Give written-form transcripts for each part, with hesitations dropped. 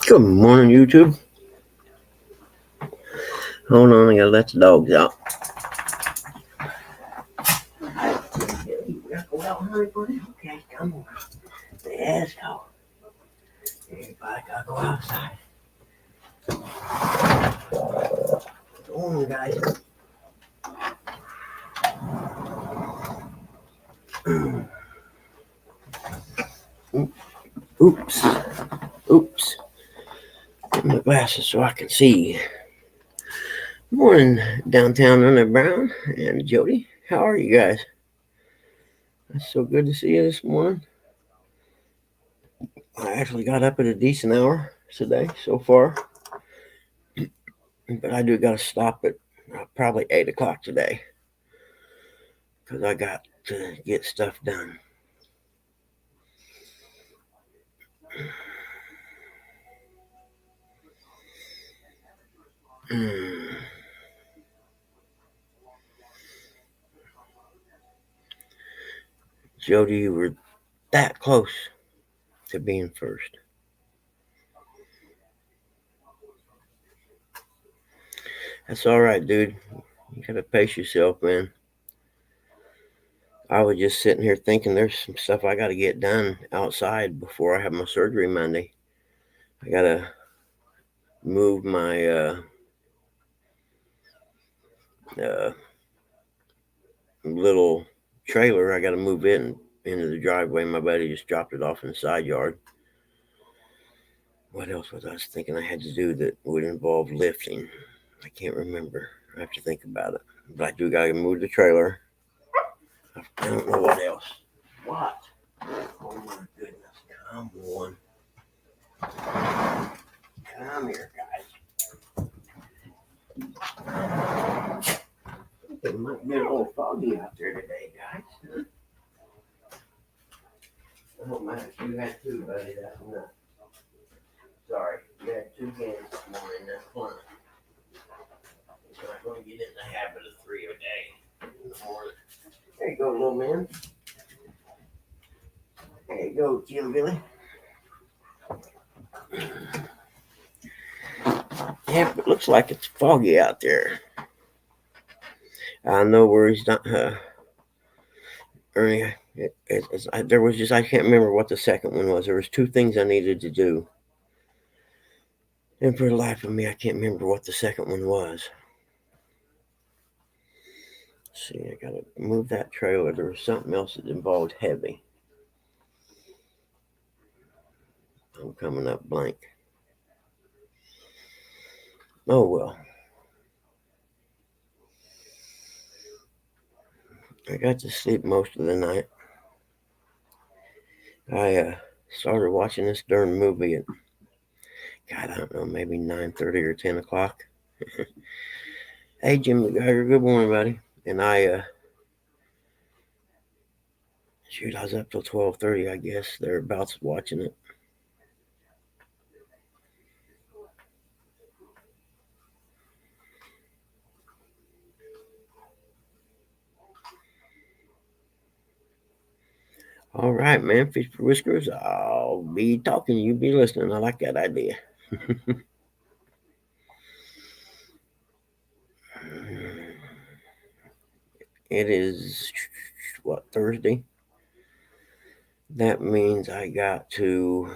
Good morning, YouTube. Hold on, I gotta let the dogs out. Okay, come on. Let's go. Everybody gotta go outside. Come on, guys. Oops. Get my glasses so I can see. Morning, downtown under Brown and Jody. How are you guys? It's so good to see you this morning. I actually got up at a decent hour today so far, but I do gotta stop at probably 8 o'clock today because I got to get stuff done. Jody, you were that close to being first. That's all right, dude. You gotta pace yourself, man. I was just sitting here thinking there's some stuff I gotta get done outside before I have my surgery Monday. I gotta move my little trailer. I gotta move it into the driveway. My buddy just dropped it off in the side yard. What else was I thinking I had to do that would involve lifting? I can't remember. I have to think about it. But I do gotta move the trailer. I don't know what else. What? Oh my goodness. Come on. Come here, guys. It might be a little foggy out there today, guys. Huh? Oh man, you had two, buddy. That's enough. Sorry, you had two games this morning. That's fun. You're not going to get in the habit of 3 a day in the morning. There you go, little man. There you go, Jim Billy. Yeah, it looks like it's foggy out there. I know where he's not. Ernie, there was just, I can't remember what the second one was. There was two things I needed to do. And for the life of me, I can't remember what the second one was. Let's see, I gotta move that trailer. There was something else that involved heavy. I'm coming up blank. Oh well. I got to sleep most of the night. I started watching this darn movie at, God, I don't know, maybe 9:30 or 10 o'clock. Hey, Jim McGuire, good morning, buddy. And I was up till 12:30, I guess, thereabouts watching it. All right, man, Fish for Whiskers, I'll be talking, you be listening. I like that idea. It is, what, Thursday? That means I got to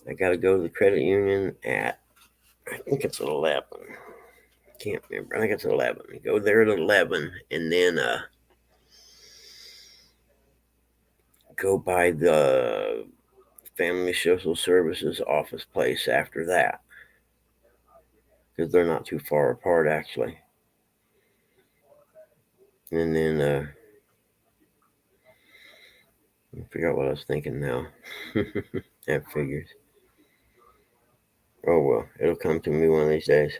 go to the credit union at, I think it's 11. Can't remember. I think it's 11. Go there at 11 and then go by the Family Social Services office place after that. Because they're not too far apart, actually. And then I forgot what I was thinking now. That figures. Oh well, it'll come to me one of these days.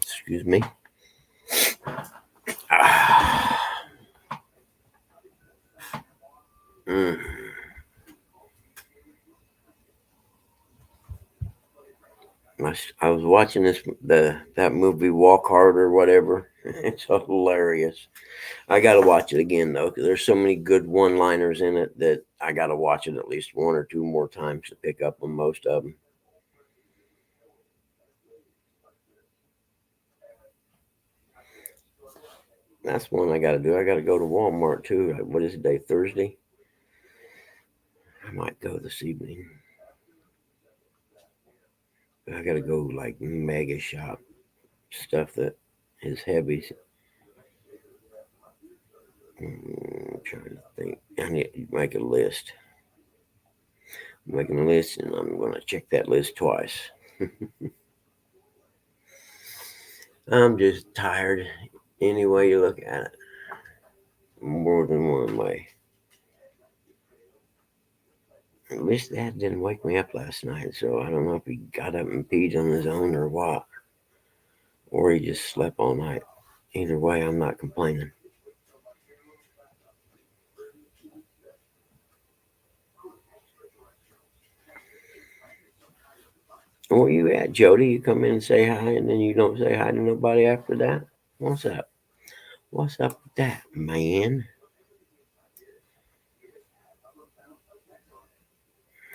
Excuse me. I was watching that movie Walk Hard or whatever, It's hilarious. I got to watch it again, though, because there's so many good one-liners in it that I got to watch it at least one or two more times to pick up on most of them. That's one I got to do. I got to go to Walmart, too. What is today, Thursday? I might go this evening. I got to go, like, mega shop stuff that is heavy. I'm trying to think. I need to make a list. I'm making a list, and I'm going to check that list twice. I'm just tired any way you look at it. More than one way. At least Dad didn't wake me up last night, so I don't know if he got up and peed on his own or what. Or he just slept all night. Either way, I'm not complaining. Where you at, Jody? You come in and say hi, and then you don't say hi to nobody after that? What's up? What's up with that, man?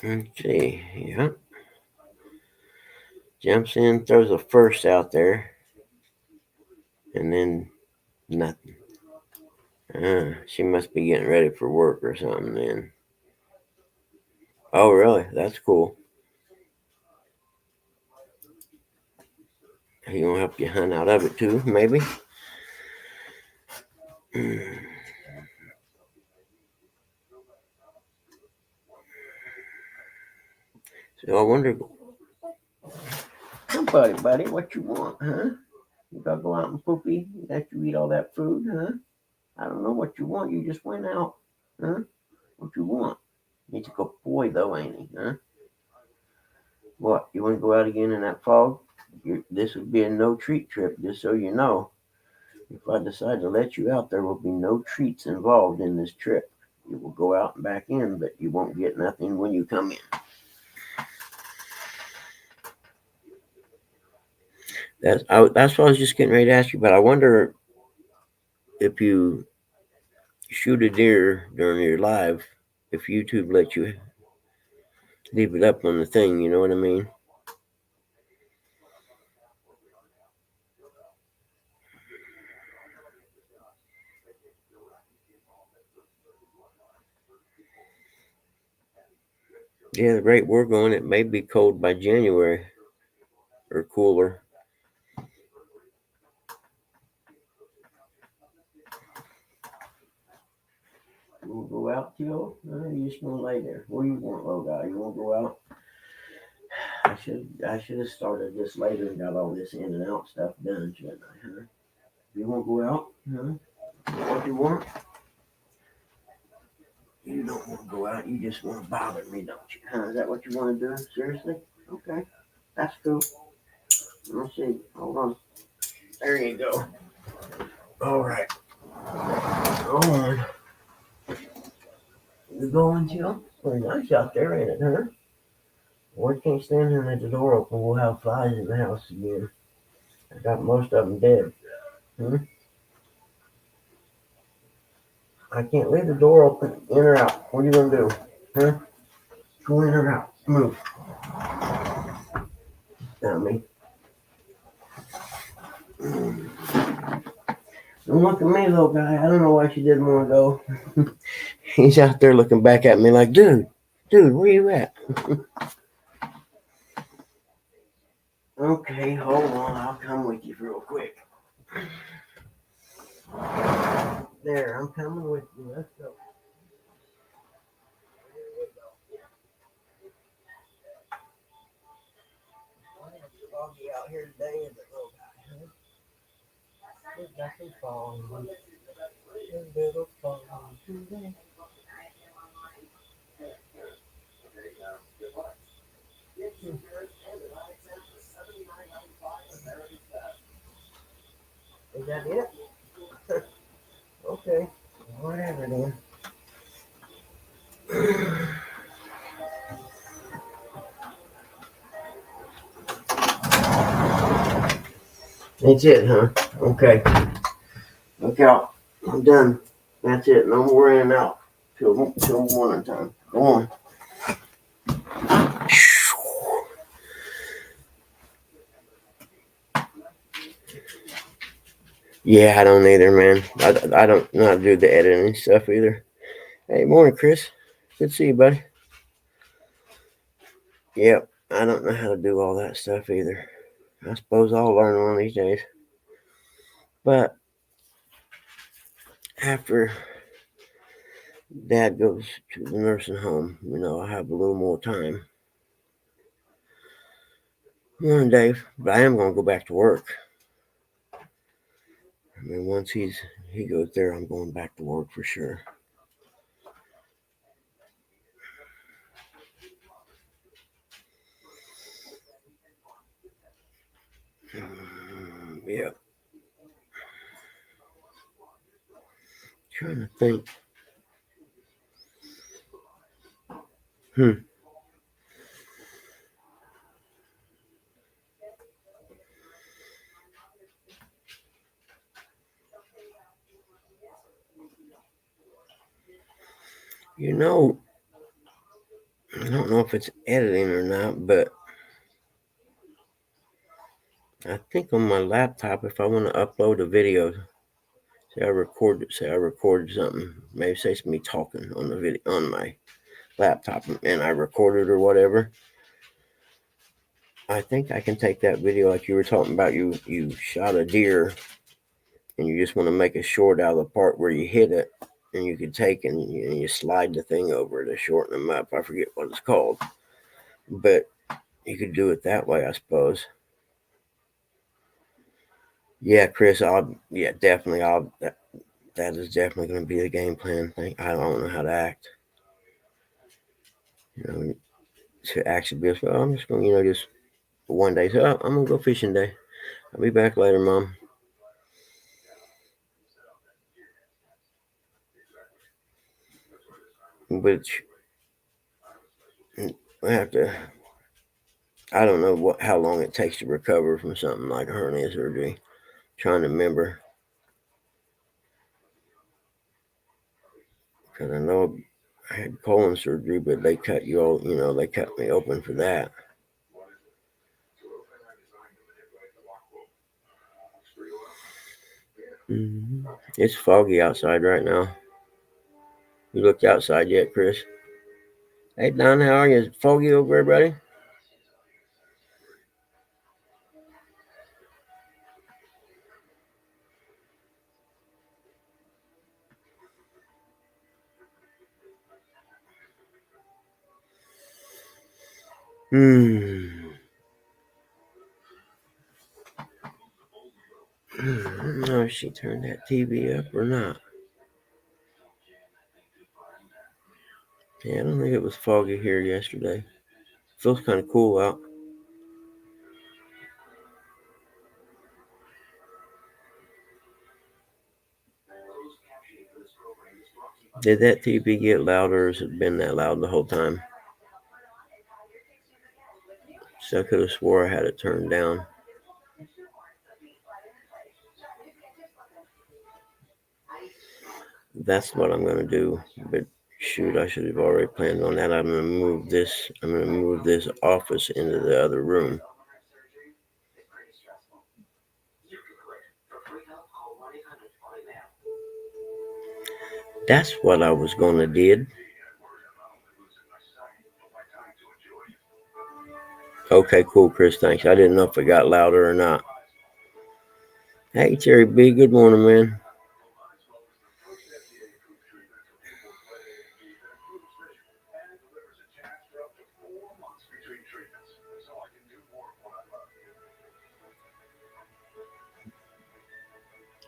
Let's see. Yeah. Jumps in, throws a first out there, and then nothing. She must be getting ready for work or something then. Oh, really? That's cool. He gonna help you hunt out of it too, maybe? So I wonder, buddy, what you want, huh? You gotta go out and poopy, let you eat all that food, huh? I don't know what you want. You just went out, huh? What you want? He's a good boy though, ain't he, huh? What? You want to go out again in that fog? This would be a no treat trip, just so you know. If I decide to let you out, there will be no treats involved in this trip. You will go out and back in, but you won't get nothing when you come in. That's what I was just getting ready to ask you about. I wonder if you shoot a deer during your live, if YouTube lets you leave it up on the thing, you know what I mean? Yeah, the rate we're going, it may be cold by January or cooler. You want to go out, Teal? Or you just want to lay there? What do you want, little guy? You want to go out? I should have started this later and got all this in and out stuff done, shouldn't I? Huh? You want to go out? Huh? What do you want? You don't want to go out. You just want to bother me, don't you? Huh? Is that what you want to do? Seriously? Okay, that's cool. Let's see. Hold on. There you go. All right. Go on. You going, Jill? Pretty nice out there, ain't it, huh? We can't stand here and let the door open. We'll have flies in the house again. I got most of them dead. I can't leave the door open, in or out. What are you going to do? Huh? Go in or out. Move. Dummy. Don't look at me, little guy. I don't know why she didn't want to go. He's out there looking back at me like, dude, where you at? Okay, hold on. I'll come with you real quick. There, I'm coming with you. Let's go. It's foggy out here today, isn't it, little guy? There's nothing falling. There's little falling today. Is that it? Okay, whatever then. That's it, huh? Okay. Look out. I'm done. That's it. No more in and out. Till morning time. Go on. Yeah, I don't either, man. I don't know how to do the editing stuff either. Hey, morning, Chris. Good to see you, buddy. Yep, I don't know how to do all that stuff either. I suppose I'll learn one of these days. But after Dad goes to the nursing home, I have a little more time. Morning, Dave. But I am going to go back to work. I mean, once he goes there, I'm going back to work for sure. Yeah. Trying to think. Hmm. I don't know if it's editing or not, but I think on my laptop, if I want to upload a video, say I recorded something, maybe say it's me talking on the video on my laptop, and I recorded or whatever. I think I can take that video like you were talking about. You shot a deer, and you just want to make a short out of the part where you hit it, and you can take and you slide the thing over to shorten them up. I forget what it's called, but you could do it that way, I suppose. Yeah, Chris, definitely. That is definitely going to be the game plan thing. I don't know how to act. To actually be, well, I'm just going to, just one day say, oh, I'm going to go fishing day. I'll be back later, Mom. Which I have to, I don't know how long it takes to recover from something like a hernia surgery. I'm trying to remember. Because I know I had colon surgery, but they cut they cut me open for that. Mm-hmm. It's foggy outside right now. You looked outside yet, Chris? Hey, Don, how are you? Is it foggy over there, buddy? I don't know if she turned that TV up or not. Yeah, I don't think it was foggy here yesterday. Feels kind of cool out. Did that TV get louder, or has it been that loud the whole time? So I could have swore I had it turned down. That's what I'm going to do. But shoot, I should have already planned on that. I'm going to move this. I'm going to move this office into the other room. That's what I was going to did. Okay, cool, Chris. Thanks. I didn't know if it got louder or not. Hey, Terry B. Good morning, man.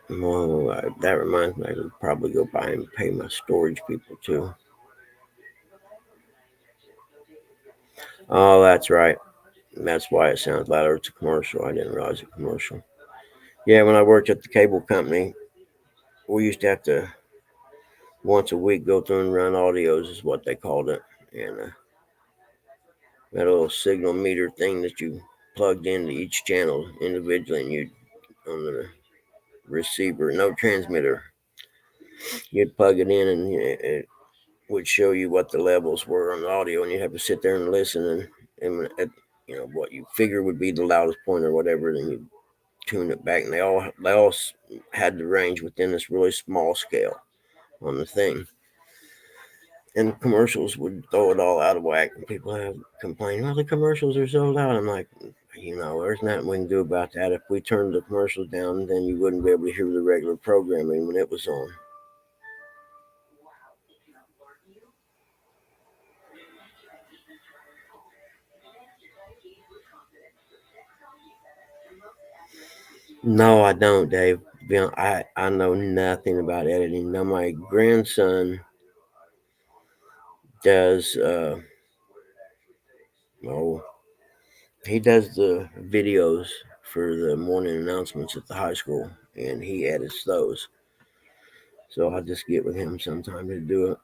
Well, that reminds me, I could probably go by and pay my storage people too. Oh, that's right. That's why it sounds louder. It's a commercial. I didn't realize it's a commercial. Yeah, when I worked at the cable company, we used to have to once a week go through and run audios, is what they called it, and that little signal meter thing that you plugged into each channel individually, and you on the receiver, no transmitter. You'd plug it in, and it would show you what the levels were on the audio, and you'd have to sit there and listen, and what you figure would be the loudest point or whatever, then you tune it back, and they all had the range within this really small scale on the thing. And commercials would throw it all out of whack, and people have complained, "Well, the commercials are so loud." I'm like, there's nothing we can do about that. If we turned the commercials down, then you wouldn't be able to hear the regular programming when it was on. No, I don't, Dave. I know nothing about editing. Now, my grandson does, he does the videos for the morning announcements at the high school, and he edits those. So I'll just get with him sometime to do it.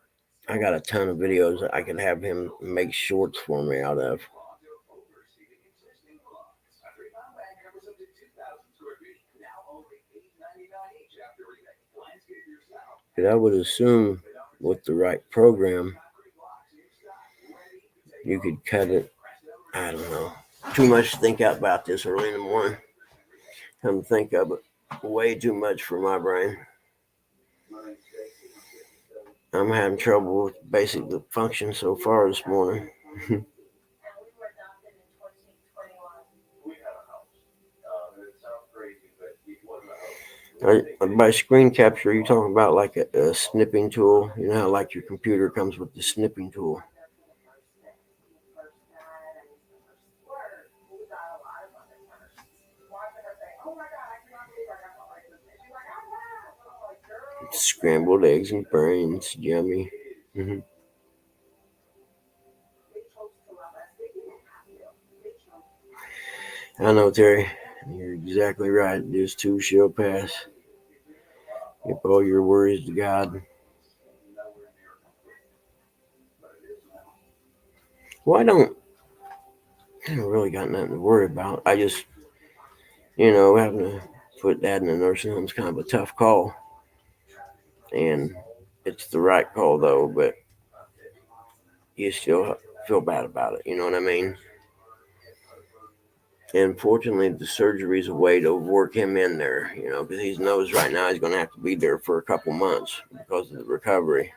I got a ton of videos that I could have him make shorts for me out of. But I would assume with the right program, you could cut it. I don't know. Too much to think out about this early in the morning. Come to think of it, way too much for my brain. I'm having trouble with basic function so far this morning. By screen capture, are you talking about like a snipping tool? You know how like your computer comes with the snipping tool? Scrambled eggs and brains, yummy. Mm-hmm. I know, Terry. You're exactly right. This too shall pass. Give all your worries to God. Well, I don't really got nothing to worry about. I just, having to put Dad in a nursing home is kind of a tough call. And it's the right call, though, but you still feel bad about it. You know what I mean? And fortunately, the surgery is a way to work him in there, because he knows right now he's going to have to be there for a couple months because of the recovery.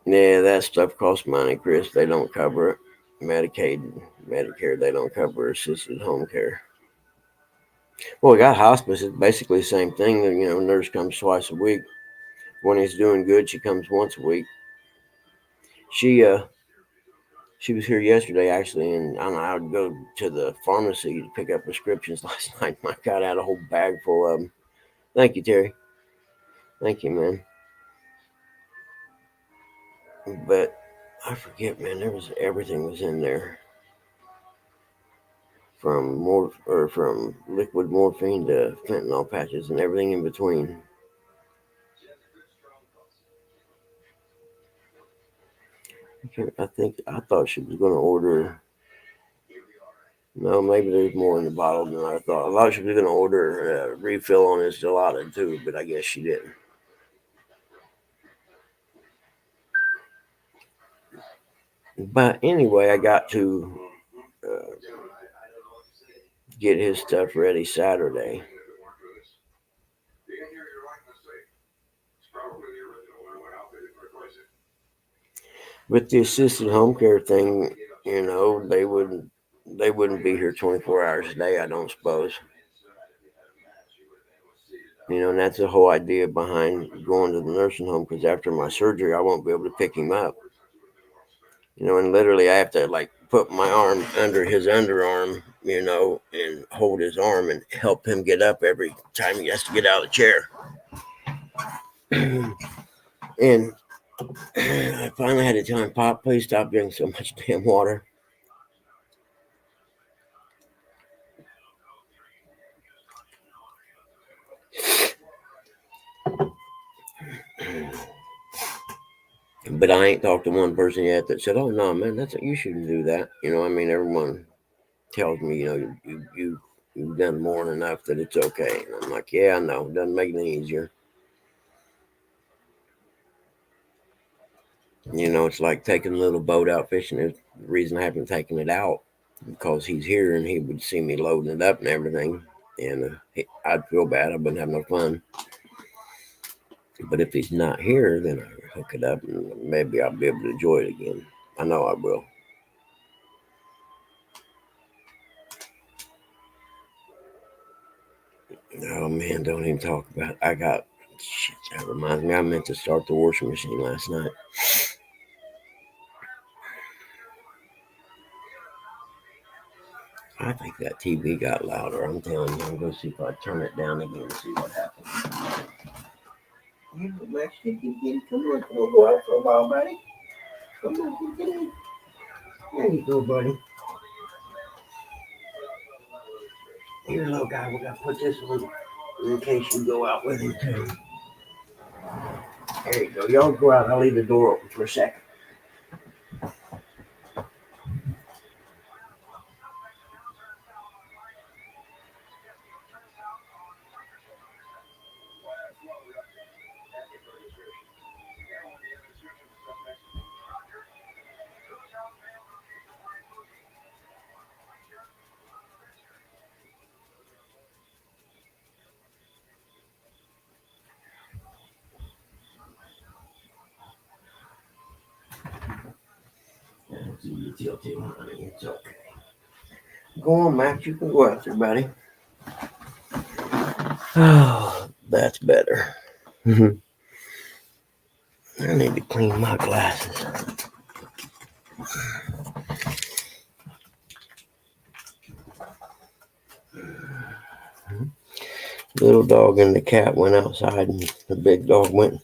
Yeah, that stuff costs money, Chris. They don't cover it. Medicaid, Medicare, they don't cover assisted home care. Well, we got hospice. It's basically the same thing. Nurse comes twice a week. When he's doing good, she comes once a week. She was here yesterday actually, and I don't know. I would go to the pharmacy to pick up prescriptions last night. My God, I had a whole bag full of them. Thank you, Terry. Thank you, man. But I forget, man. Everything was in there, from liquid morphine to fentanyl patches and everything in between. I thought she was going to order. No, maybe there's more in the bottle than I thought. I thought she was going to order a refill on his gelato too, but I guess she didn't. But anyway, I got to get his stuff ready Saturday. With the assisted home care thing, they wouldn't be here 24 hours a day, I don't suppose. And that's the whole idea behind going to the nursing home, because after my surgery, I won't be able to pick him up. And literally I have to like put my arm under his underarm, and hold his arm and help him get up every time he has to get out of the chair. And I finally had to tell him, "Pop, please stop drinking so much damn water." But I ain't talked to one person yet that said, "Oh no, man, you shouldn't do that." I mean, everyone tells me, you've done more than enough that it's okay. And I'm like, yeah, I know, it doesn't make it any easier. It's like taking a little boat out fishing. The reason I haven't taken it out because he's here and he would see me loading it up and everything, and I'd feel bad. I wouldn't have no fun. But if he's not here, then I hook it up and maybe I'll be able to enjoy it again. I know I will. Oh man, don't even talk about it. Shit, that reminds me, I meant to start the washing machine last night. I think that TV got louder. I'm telling you, I'm going to see if I turn it down again and see what happens. Yeah, Max, come on. We'll go out for a while, buddy. Come on, get in. There you go, buddy. Here, little guy, we got to put this one in case you go out with him, too. There you go. Y'all go out. I'll leave the door open for a second. It's okay. Go on, Max. You can go out there, buddy. Oh, that's better. I need to clean my glasses. Little dog and the cat went outside, and the big dog went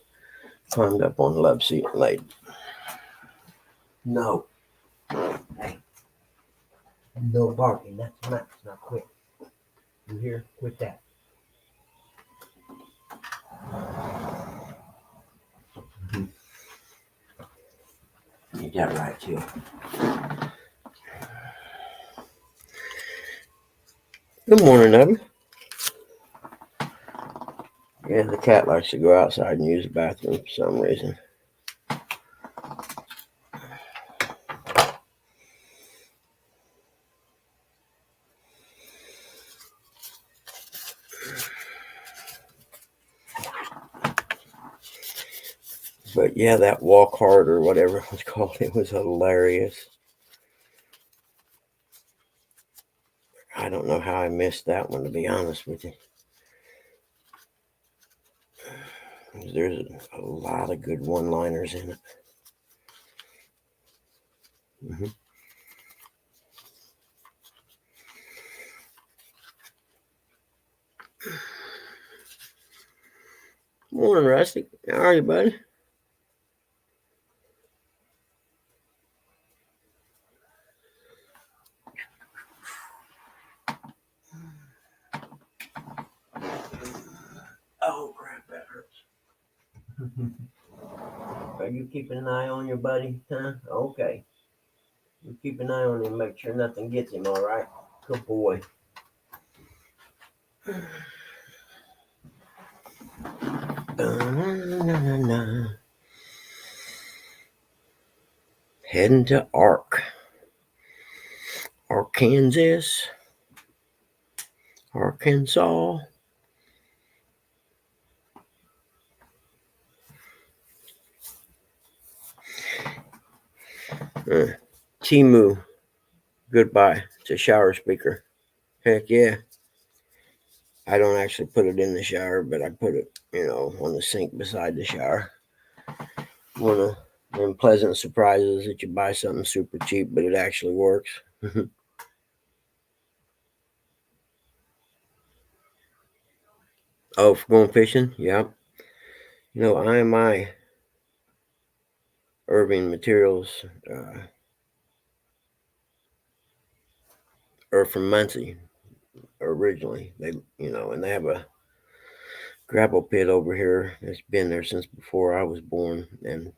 climbed up on the love seat and laid. No. Hey. No barking. That's Max. Not quick. You hear? Quit that. You got right, too. Good morning, Evan. Yeah, the cat likes to go outside and use the bathroom for some reason. But yeah, that walk hard or whatever it was called, it was hilarious. I don't know how I missed that one, to be honest with you. There's a lot of good one-liners in it. Mm-hmm. Morning, Rusty. How are you, buddy? Oh, crap, that hurts. Are you keeping an eye on your buddy, huh? Okay. You keep an eye on him, make sure nothing gets him, all right? Good boy. Heading to Arkansas. Timu, goodbye. It's a shower speaker. Heck yeah. I don't actually put it in the shower, but I put it, on the sink beside the shower. One of them pleasant surprises that you buy something super cheap, but it actually works. Oh, for going fishing? Yeah. IMI Irving Materials are from Muncie originally. And they have a gravel pit over here that's been there since before I was born. And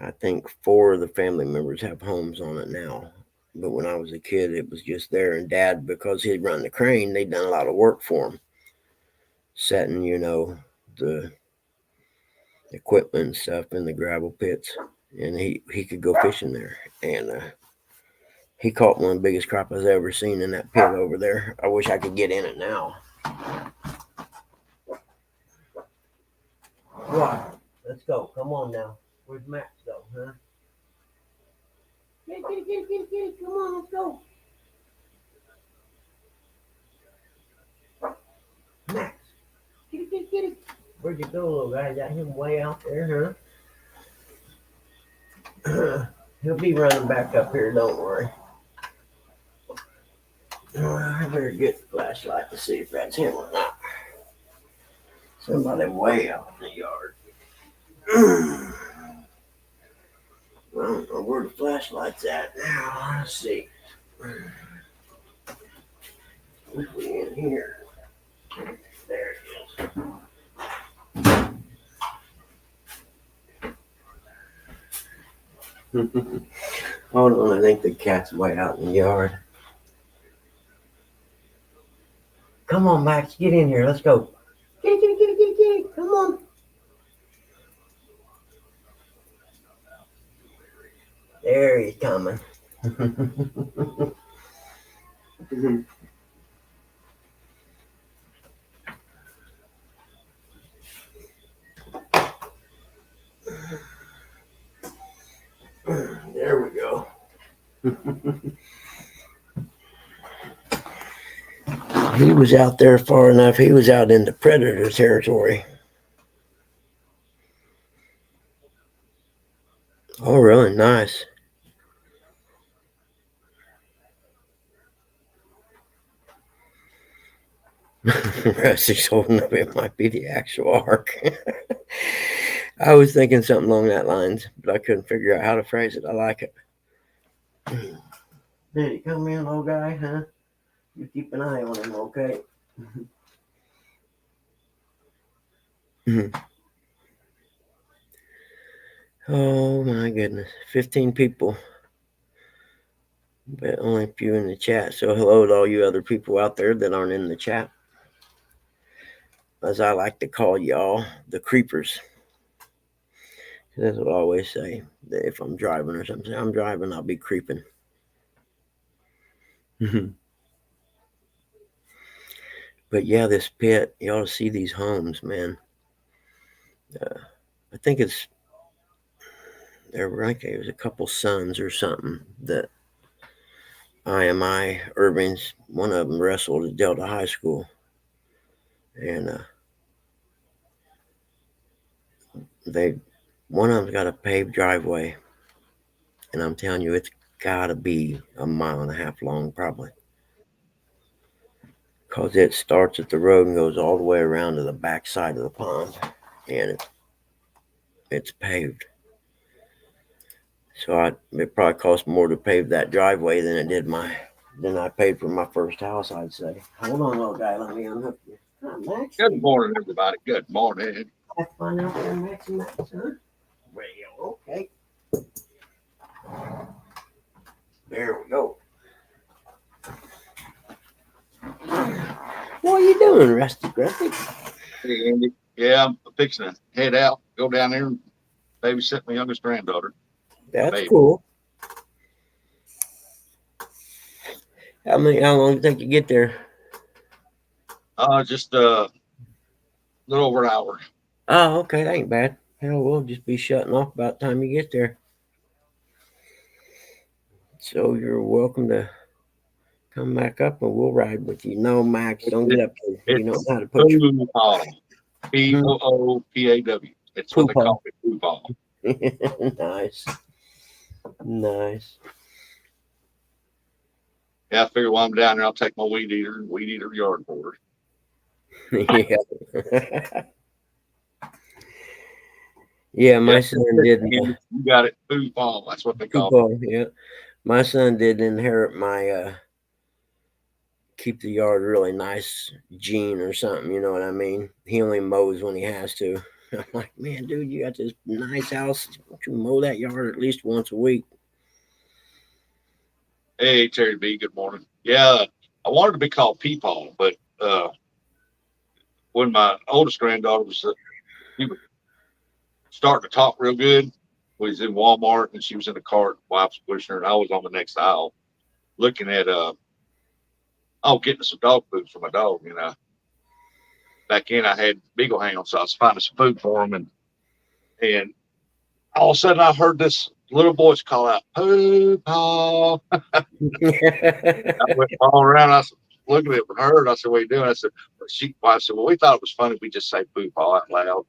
I think 4 of the family members have homes on it now. But when I was a kid, it was just there. And Dad, because he'd run the crane, they'd done a lot of work for him, setting, the equipment and stuff in the gravel pits. And he could go fishing there. And he caught one of the biggest crop I've ever seen in that pit over there. I wish I could get in it now. What? Let's go. Come on now. Where's Max go, huh? Get it. Come on, let's go. Max. Get it. Where'd you go, little guy? Got him way out there, huh? He'll be running back up here, don't worry. I better get the flashlight to see if that's him or not. Somebody way out in the yard. I don't know where the flashlight's at now. Let's see. If we in here. There it is. Hold on, I think the cat's way out in the yard. Come on, Max, get in here. Let's go. Get it. Come on. There he's coming. There we go. He was out there far enough. He was out into predator territory. Oh, really? Nice. Rusty's holding up. It might be the actual ark. I was thinking something along that lines, but I couldn't figure out how to phrase it. I like it. Did he come in, little guy, huh? You keep an eye on him, okay? Oh my goodness. 15 people. But only a few in the chat. So hello to all you other people out there that aren't in the chat. As I like to call y'all, the creepers. That's what I always say. That if I'm driving or something, I'm driving, I'll be creeping. But yeah, this pit, you ought to see these homes, man. I think it was a couple sons or something that IMI Irving's, one of them wrestled at Delta High School. And one of them's got a paved driveway. And I'm telling you, it's got to be a mile and a half long, probably. Because it starts at the road and goes all the way around to the back side of the pond. And it's paved. So it probably cost more to pave that driveway than I paid for my first house, I'd say. Hold on, little guy. Let me unhook you. Hi, Max. Good morning, everybody. Good morning. Have fun out there, Max, huh? Well, okay. There we go. What are you doing, Rusty Grumpy? Hey, Andy. Yeah, I'm fixing to head out, go down there and babysit my youngest granddaughter. That's cool. How long did it take to get there? Just a little over an hour. Oh, okay. That ain't bad. Hell, we'll just be shutting off about the time you get there. So you're welcome to come back up and we'll ride with you. No, Max, don't get up there. You know how to put your Poopaw. It's what they call it, Poopaw. Nice. Yeah, I figure while I'm down there, I'll take my weed eater yard for her. Yeah. Yeah, my son did. You got it, Poopaw. That's what they call it. Yeah, my son did inherit my keep the yard really nice gene or something. You know what I mean? He only mows when he has to. I'm like, man, dude, you got this nice house. Why don't you mow that yard at least once a week? Hey, Terry B, good morning. Yeah, I wanted to be called Peepaw, but when my oldest granddaughter she was starting to talk real good, we was in Walmart and she was in the cart, wife's pushing her, and I was on the next aisle looking at getting some dog food for my dog. Back in I had Beagle Hounds, so I was finding some food for him, and all of a sudden I heard this little voice call out, Peepaw. I went all around. I said, looking at her, and I said, "What are you doing?" I said, "Wife said, well, we thought it was funny if we just say Peepaw out loud,"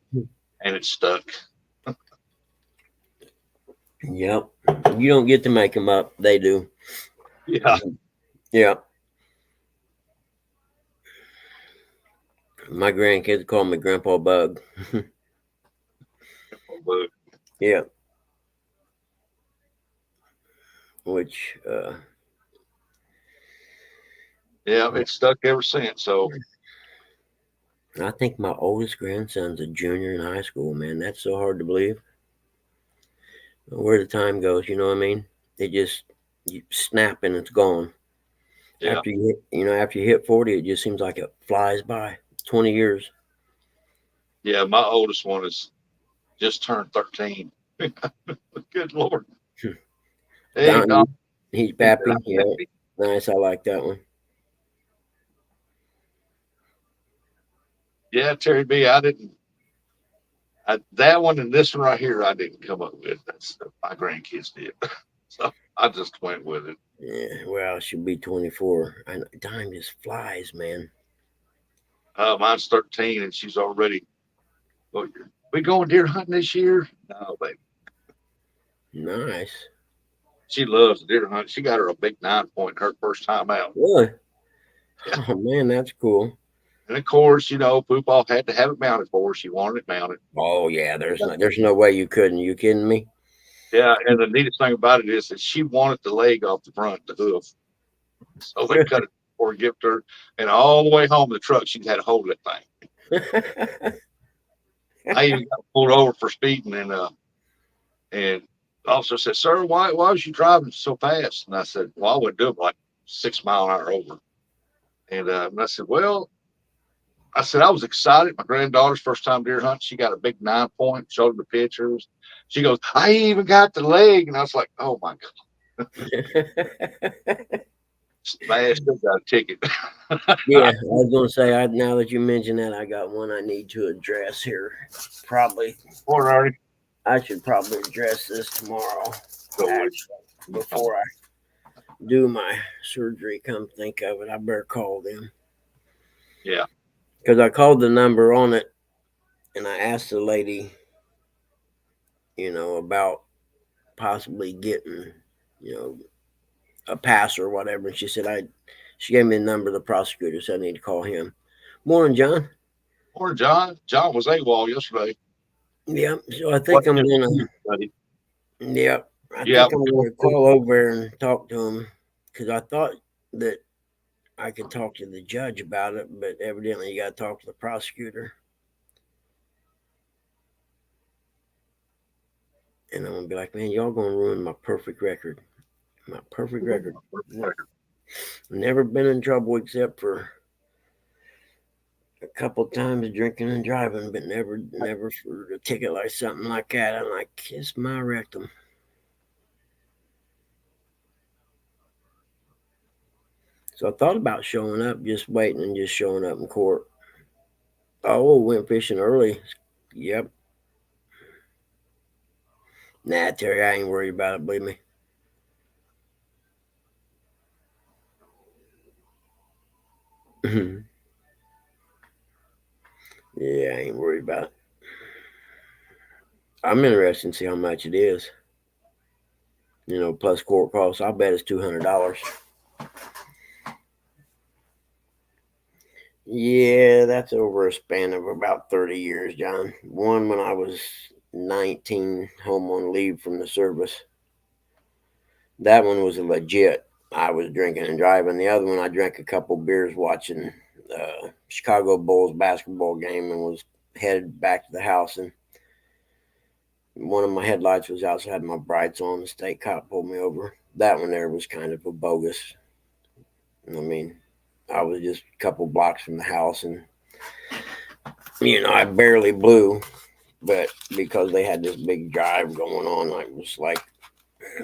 and it stuck. Yep. You don't get to make them up. They do. Yeah. Yeah. My grandkids call me Grandpa Bug. But Yeah. Which, yeah, it's stuck ever since. So I think my oldest grandson's a junior in high school, man. That's so hard to believe. Where the time goes, you know what I mean? It just you snap and it's gone. yeah, After you hit 40, it just seems like it flies by. 20 years. yeah. My oldest one is just turned 13. Good Lord. Hey, Don. He's He said, Pappy. "I'm Yeah. happy." Nice. I like that one. Yeah, Terry B. That one and this one right here, I didn't come up with. That's my grandkids did. So I just went with it. Yeah. Well, she'll be 24. And time just flies, man. Mine's 13, and she's already. Well, we going deer hunting this year? No, baby. Nice. She loves deer hunting. She got her a big 9 point her first time out. Really? Yeah. Oh, man, that's cool. And of course, Poopall had to have it mounted for her. She wanted it mounted. Oh, yeah. There's no way you couldn't. You kidding me? Yeah, and the neatest thing about it is that she wanted the leg off the front, the hoof. So they cut it for a gift her. And all the way home in the truck, she had to hold that thing. I even got pulled over for speeding, and the officer said, "Sir, why was you driving so fast?" And I said, "Well, I would do it like 6 mile an hour over." And I said, "Well," I said, "I was excited. My granddaughter's first time deer hunt. She got a big 9 point, showed her the pictures. She goes, I even got the leg." And I was like, "Oh my God." Smashed, still got a ticket. Yeah, I was gonna say. Now that you mention that, I got one I need to address here. Probably, Morning, Artie. I should probably address this tomorrow. Go with Actually, before I do my surgery. Come think of it, I better call them. Yeah. Because I called the number on it, and I asked the lady, about possibly getting, a pass or whatever. And she said she gave me the number of the prosecutor, so I need to call him. Morning, John. Morning, John. John was AWOL yesterday. Yep. So I think I'm gonna. Yep. I think I'm gonna call over and talk to him because I thought that I could talk to the judge about it, but evidently you got to talk to the prosecutor. And I'm gonna be like, man, y'all gonna ruin my perfect record. My perfect record. Never been in trouble except for a couple times drinking and driving, but never for a ticket like something like that. I'm like, kiss my rectum. So I thought about showing up, just waiting and just showing up in court. Oh, went fishing early. Yep. Nah, Terry, I ain't worried about it, believe me. Yeah, I ain't worried about it. I'm interested to see how much it is. Plus court costs. I'll bet it's $200. Yeah, that's over a span of about 30 years, John. One when I was 19, home on leave from the service. That one was a legit. I was drinking and driving. The other one, I drank a couple beers watching Chicago Bulls basketball game and was headed back to the house, and one of my headlights was outside, my brights on. The state cop pulled me over. That one there was kind of a bogus. I mean, I was just a couple blocks from the house, and I barely blew, but because they had this big drive going on, I was like,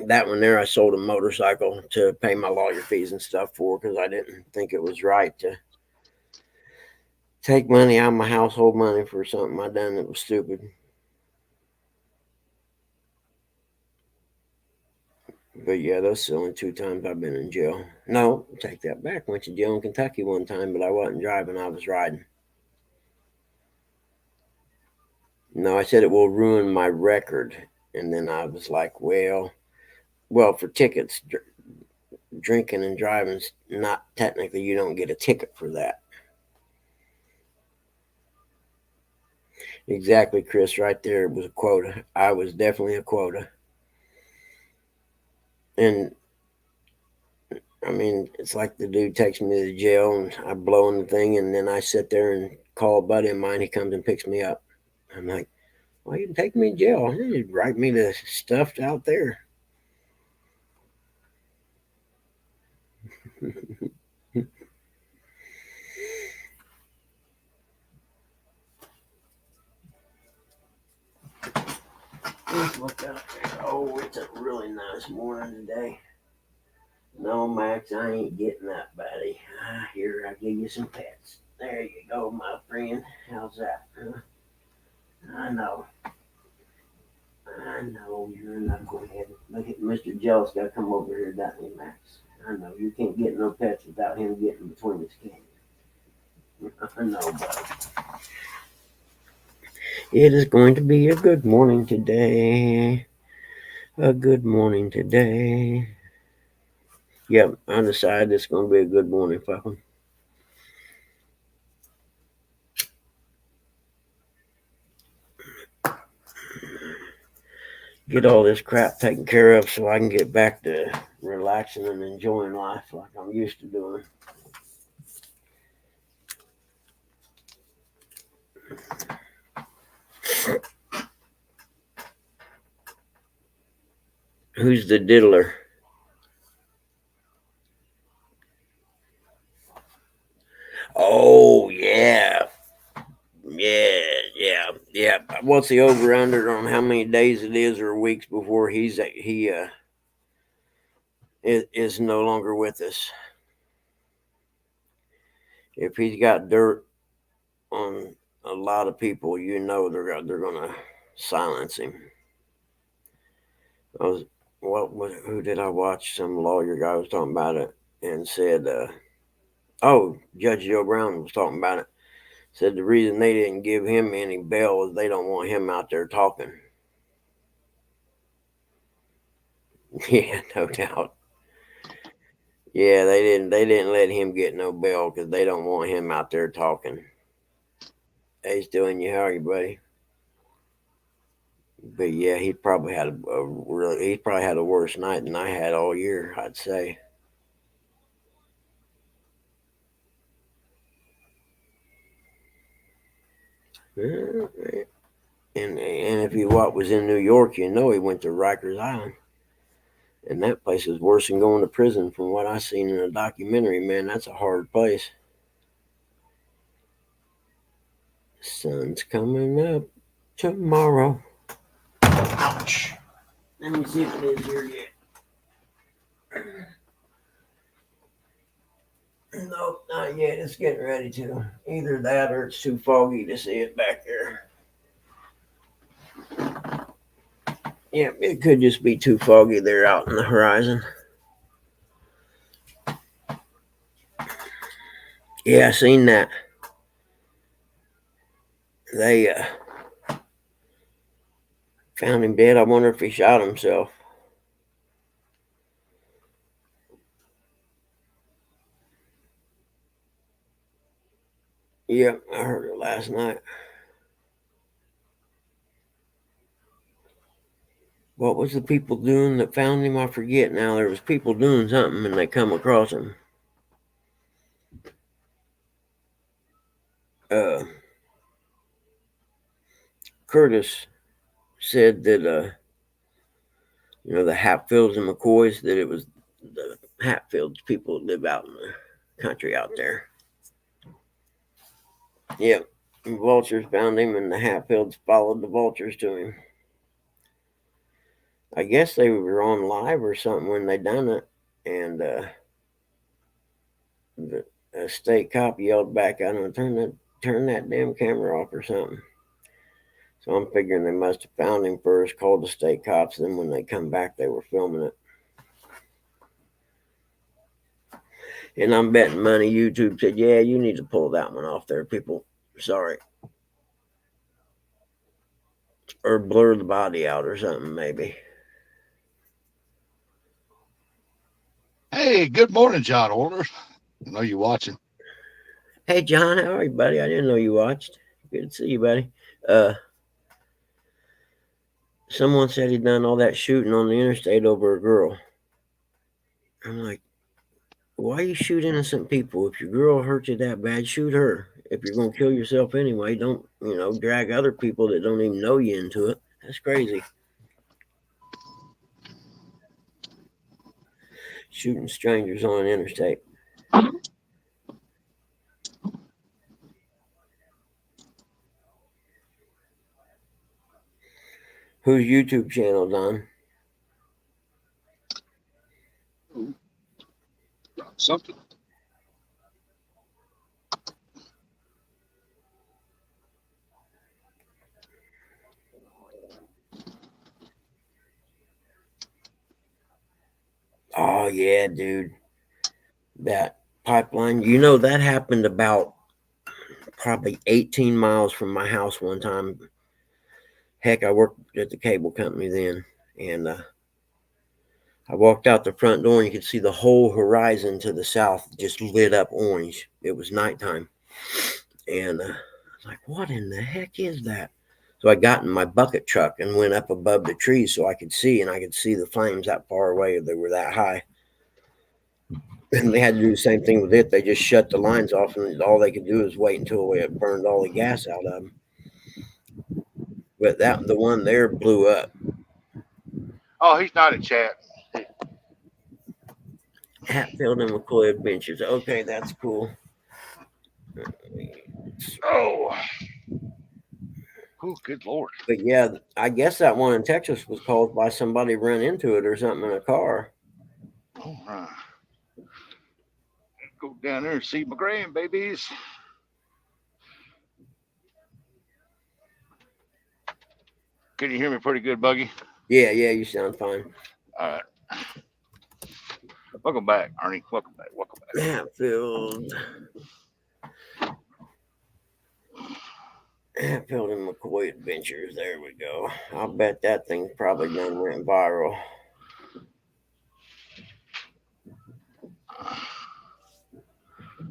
that one there, I sold a motorcycle to pay my lawyer fees and stuff for, because I didn't think it was right to take money out of my household money for something I done that was stupid. But yeah, those are the only 2 times I've been in jail. No, take that back. Went to jail in Kentucky one time, but I wasn't driving, I was riding. No, I said it will ruin my record. And then I was like, well, for tickets, drinking and driving, not technically, you don't get a ticket for that. Exactly, Chris, right there. It was a quota. I was definitely a quota. And I mean, it's like the dude takes me to the jail and I blow in the thing, and then I sit there and call a buddy of mine. He comes and picks me up. I'm like, well, you can take me to jail. You write me the stuff out there. Let's look up there. Oh, it's a really nice morning today. No, Max, I ain't getting that, buddy. Here, I'll give you some pets. There you go, my friend. How's that? Huh? I know. You're a knucklehead. Look at Mr. Jealous got to come over here, doesn't he, Max? I know. You can't get no pets without him getting between his cans. I know, buddy. It is going to be a good morning today. A good morning today. Yep, I decided it's going to be a good morning, fucking. Get all this crap taken care of so I can get back to relaxing and enjoying life like I'm used to doing. Who's the diddler? Oh, yeah. Yeah. What's the over under on how many days it is or weeks before he is no longer with us? If he's got dirt on a lot of people, they're gonna silence him. Who did I watch? Some lawyer guy was talking about it and said, Judge Joe Brown was talking about it. Said the reason they didn't give him any bail is they don't want him out there talking. Yeah, no doubt. Yeah, they didn't let him get no bail because they don't want him out there talking. Hey, still in your how buddy? But yeah, he probably had a worse night than I had all year, I'd say. And if he was in New York, he went to Rikers Island. And that place is worse than going to prison from what I seen in a documentary, man. That's a hard place. Sun's coming up tomorrow. Ouch. Let me see if it is here yet. Nope, not yet. It's getting ready to. Either that or it's too foggy to see it back there. Yeah, it could just be too foggy there out in the horizon. Yeah, I seen that. They found him dead. I wonder if he shot himself. Yep, I heard it last night. What was the people doing that found him? I forget now. There was people doing something and they come across him. Curtis said that the Hatfields and McCoys, that it was the Hatfields people that live out in the country out there. Yep. And vultures found him, and the Hatfields followed the vultures to him. I guess they were on live or something when they done it, and a state cop yelled back at him, turn that damn camera off or something. So I'm figuring they must have found him first, called the state cops, then when they come back, they were filming it. And I'm betting money YouTube said, yeah, you need to pull that one off there, people. Sorry. Or blur the body out or something, maybe. Hey, good morning, John Order. I know you watching. Hey, John, how are you, buddy? I didn't know you watched. Good to see you, buddy. Someone said he'd done all that shooting on the interstate over a girl. I'm like, why you shoot innocent people? If your girl hurt you that bad, shoot her. If you're going to kill yourself anyway, don't, drag other people that don't even know you into it. That's crazy. Shooting strangers on an interstate. Whose YouTube channel, Don? Something. Oh, yeah, dude. That pipeline. That happened about probably 18 miles from my house one time. Heck, I worked at the cable company then. And I walked out the front door and you could see the whole horizon to the south just lit up orange. It was nighttime. And I was like, what in the heck is that? So I got in my bucket truck and went up above the trees so I could see, and I could see the flames that far away. They were that high. And they had to do the same thing with it. They just shut the lines off, and all they could do is wait until it burned all the gas out of them. But the one there blew up. Oh, he's not in chat. Hatfield and McCoy Adventures. Okay, that's cool. Oh, good Lord. But yeah, I guess that one in Texas was caused by somebody run into it or something in a car. All right. Go down there and see my grandbabies. Can you hear me pretty good, Buggy? Yeah, you sound fine. All right. Welcome back, Arnie. Welcome back. Hatfield and McCoy Adventures. There we go. I'll bet that thing probably done went viral.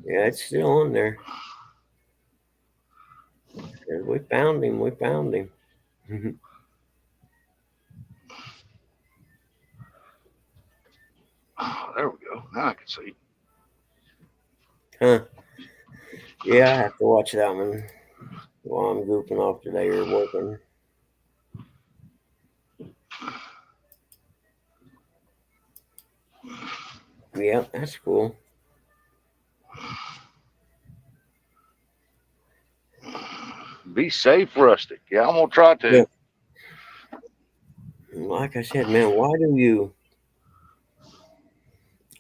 Yeah, it's still on there. We found him. Oh, there we go. Now I can see. Huh. Yeah, I have to watch that one while I'm goofing off today or working. Yeah, that's cool. Be safe, Rustic. Yeah, I'm going to try to. Yeah. Like I said, man, why do you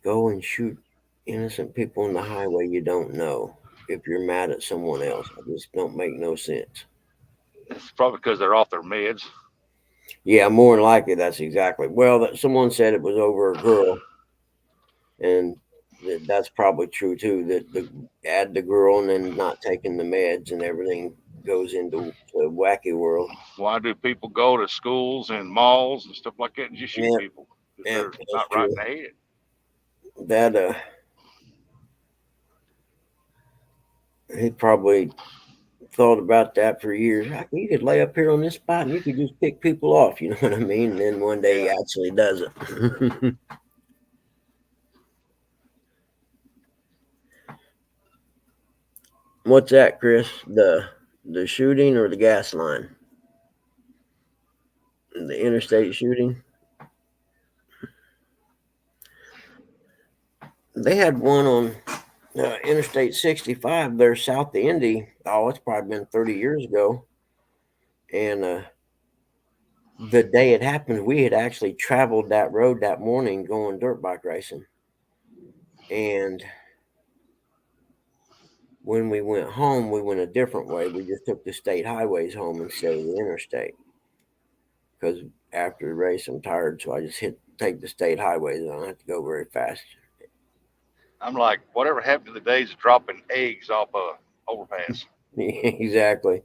go and shoot innocent people on the highway you don't know if you're mad at someone else? I just don't make no sense. It's probably because they're off their meds. Yeah, more than likely that's exactly. Well, someone said it was over a girl, and that's probably true too. That add the girl and then not taking the meds and everything goes into the wacky world. Why do people go to schools and malls and stuff like that and just shoot people? They're not right in the head. That he probably thought about that for years. You could lay up here on this spot and you could just pick people off. You know what I mean? And then one day he actually does it. What's that, Chris? The shooting or the gas line? the interstate shooting. They had one on Interstate 65 there south of Indy. Oh, it's probably been 30 years ago. And the day it happened, we had actually traveled that road that morning going dirt bike racing. And when we went home, we went a different way. We just took the state highways home instead of the interstate. Because after the race, I'm tired, so I just take the state highways. I don't have to go very fast. I'm like, whatever happened to the days of dropping eggs off a overpass? Exactly.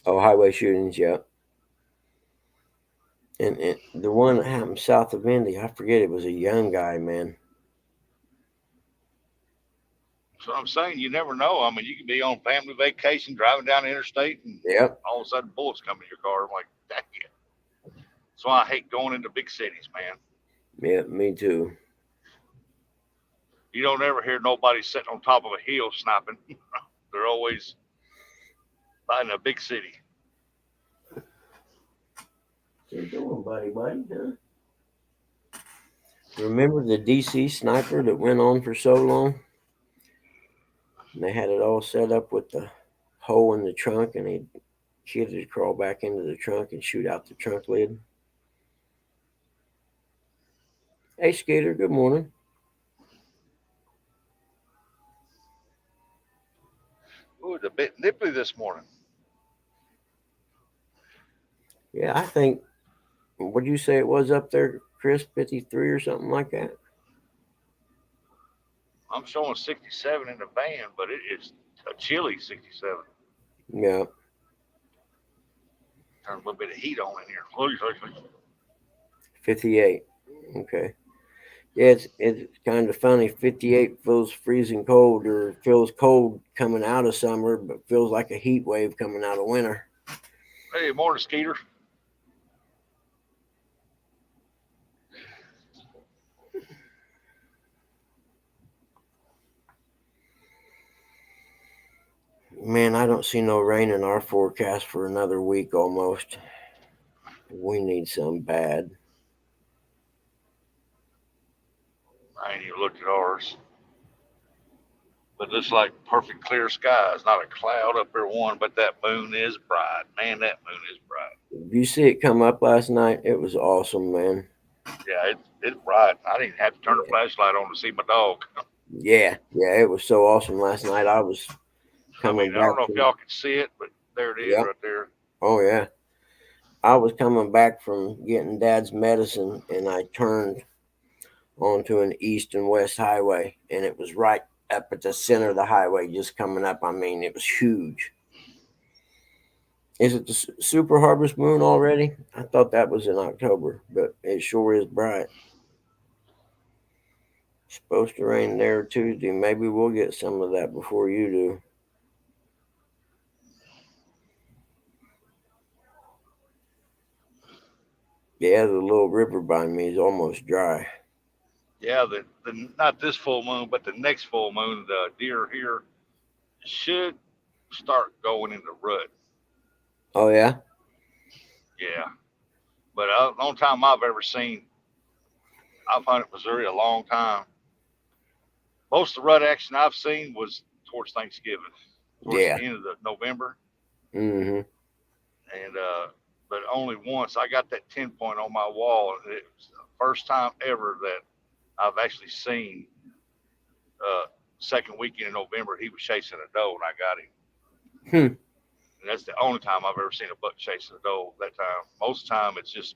Oh, highway shootings, yeah. And the one that happened south of Indy, I forget, it was a young guy, man. So I'm saying, you never know. I mean, you could be on family vacation, driving down the interstate, and Yep. all of a sudden bullets come in your car. I'm like, dang it. That's why I hate going into big cities, man. Yeah, me too. You don't ever hear nobody sitting on top of a hill sniping. They're always in a big city. What you doing, buddy? Huh? Remember the DC sniper that went on for so long? And they had it all set up with the hole in the trunk, and kids would crawl back into the trunk and shoot out the trunk lid. Hey, Skater, good morning. Ooh, it's a bit nipply this morning. Yeah, I think, what did you say it was up there, Chris? 53 or something like that? I'm showing 67 in the van, but it is a chilly 67. Yeah. Turn a little bit of heat on in here. 58. Okay. Yeah, it's kind of funny. 58 feels freezing cold, or feels cold coming out of summer, but feels like a heat wave coming out of winter. Hey, morning, Skeeter. Man, I don't see no rain in our forecast for another week almost. We need some bad. I ain't even looked at ours. But it's like perfect clear skies, not a cloud up there one, but that moon is bright. Man, that moon is bright. If you see it come up last night, it was awesome, man. Yeah, it's bright. I didn't have to turn the flashlight on to see my dog. Yeah, it was so awesome last night. I was coming I don't back know if from, y'all can see it, but there it is yep. right there. Oh yeah. I was coming back from getting Dad's medicine, and I turned onto an east and west highway, and it was right up at the center of the highway, just coming up. I mean, it was huge. Is it the super harvest moon already? I thought that was in October, but it sure is bright. It's supposed to rain there Tuesday. Maybe we'll get some of that before you do. Yeah, the little river by me is almost dry. Yeah, the not this full moon, but the next full moon, the deer here should start going into rut. Oh yeah? Yeah, but the only time I've ever seen, I've hunted Missouri a long time. Most of the rut action I've seen was towards Thanksgiving, towards Yeah. the end of the November, Mm-hmm. and but only once I got that 10 point on my wall, and it was the first time ever that I've actually seen. Second weekend in November, he was chasing a doe, and I got him. Hmm. And that's the only time I've ever seen a buck chasing a doe. That time, most of the time, it's just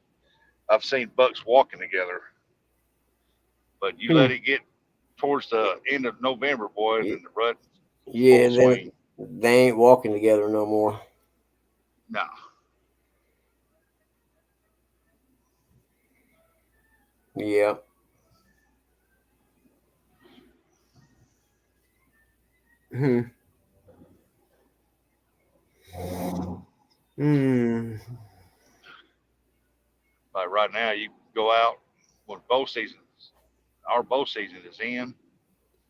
I've seen bucks walking together, but you let it get towards the end of November, boy, and the rut Yeah, full then swing. they ain't walking together no more. No. Yeah. Hmm. Hmm. Like right now, you go out when bow season, our bow season is in.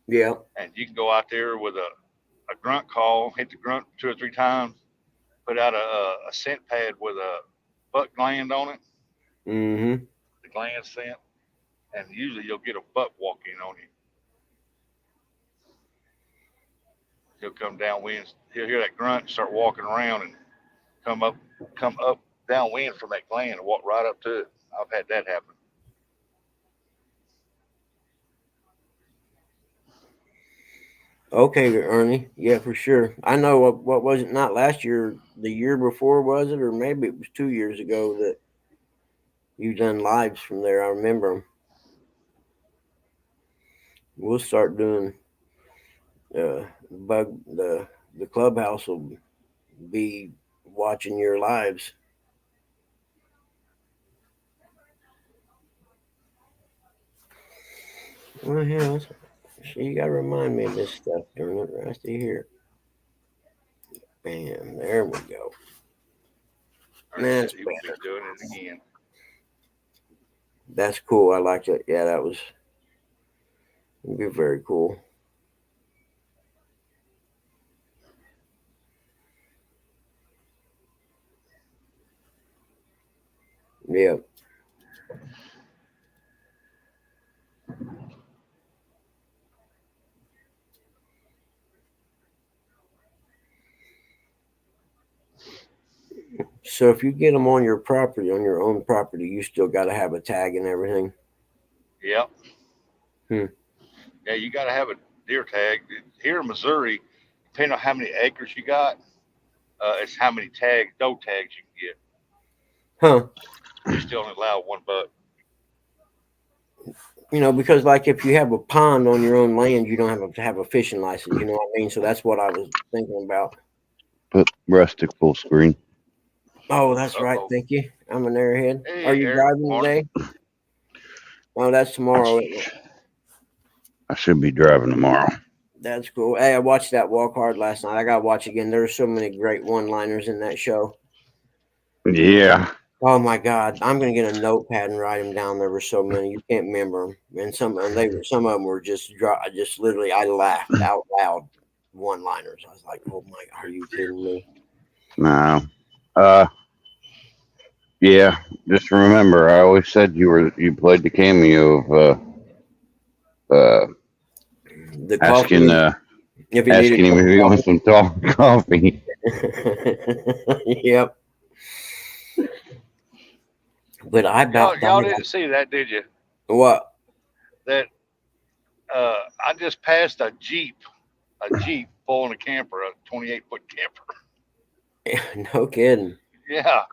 Yeah. And you can go out there with a grunt call, hit the grunt 2 or 3 times, put out a scent pad with a buck gland on it, Mm-hmm. the gland scent, and usually you'll get a buck walk in on you. He'll come downwind, he'll hear that grunt, start walking around, and come up, come up downwind from that gland and walk right up to it. I've had that happen. Okay, Ernie. Yeah, for sure. I know what was it? Not last year, the year before, was it, or maybe it was 2 years ago that you done lives from there. I remember them. We'll start doing the clubhouse will be watching your lives. Well, yeah, see, you gotta remind me of this stuff during it. Right here. Bam, there we go. Ernie said That's he would be better. doing it again. That's cool. I liked it. Yeah, that was be very cool. Yeah. So if you get them on your property, on your own property, you still got to have a tag and everything. Yep. Hmm. Yeah, you got to have a deer tag. Here in Missouri, depending on how many acres you got, it's how many doe tags you can get. Huh. You still only allow one buck. Because like if you have a pond on your own land, you don't have to have a fishing license. You know what I mean? So that's what I was thinking about. Put rustic full screen. Oh, that's right. Uh-oh. Thank you. I'm an airhead. Are Hey, you Eric, driving morning. today? Oh, that's tomorrow, isn't it? I should be driving tomorrow. That's cool. Hey, I watched that Walk Hard last night. I got to watch again. There's so many great one-liners in that show. Yeah. Oh my God, I'm gonna get a notepad and write them down. There were so many you can't remember them, and some of them were just just literally I laughed out loud. One-liners. I was like, oh my, are you kidding me? No. Yeah. Just remember, I always said you played the cameo of The asking coffee, if you needed asking him if he wants some coffee. yep. But I about Y'all died. didn't see that, did you? What? That I just passed a Jeep pulling a camper, a 28-foot camper. No kidding. Yeah,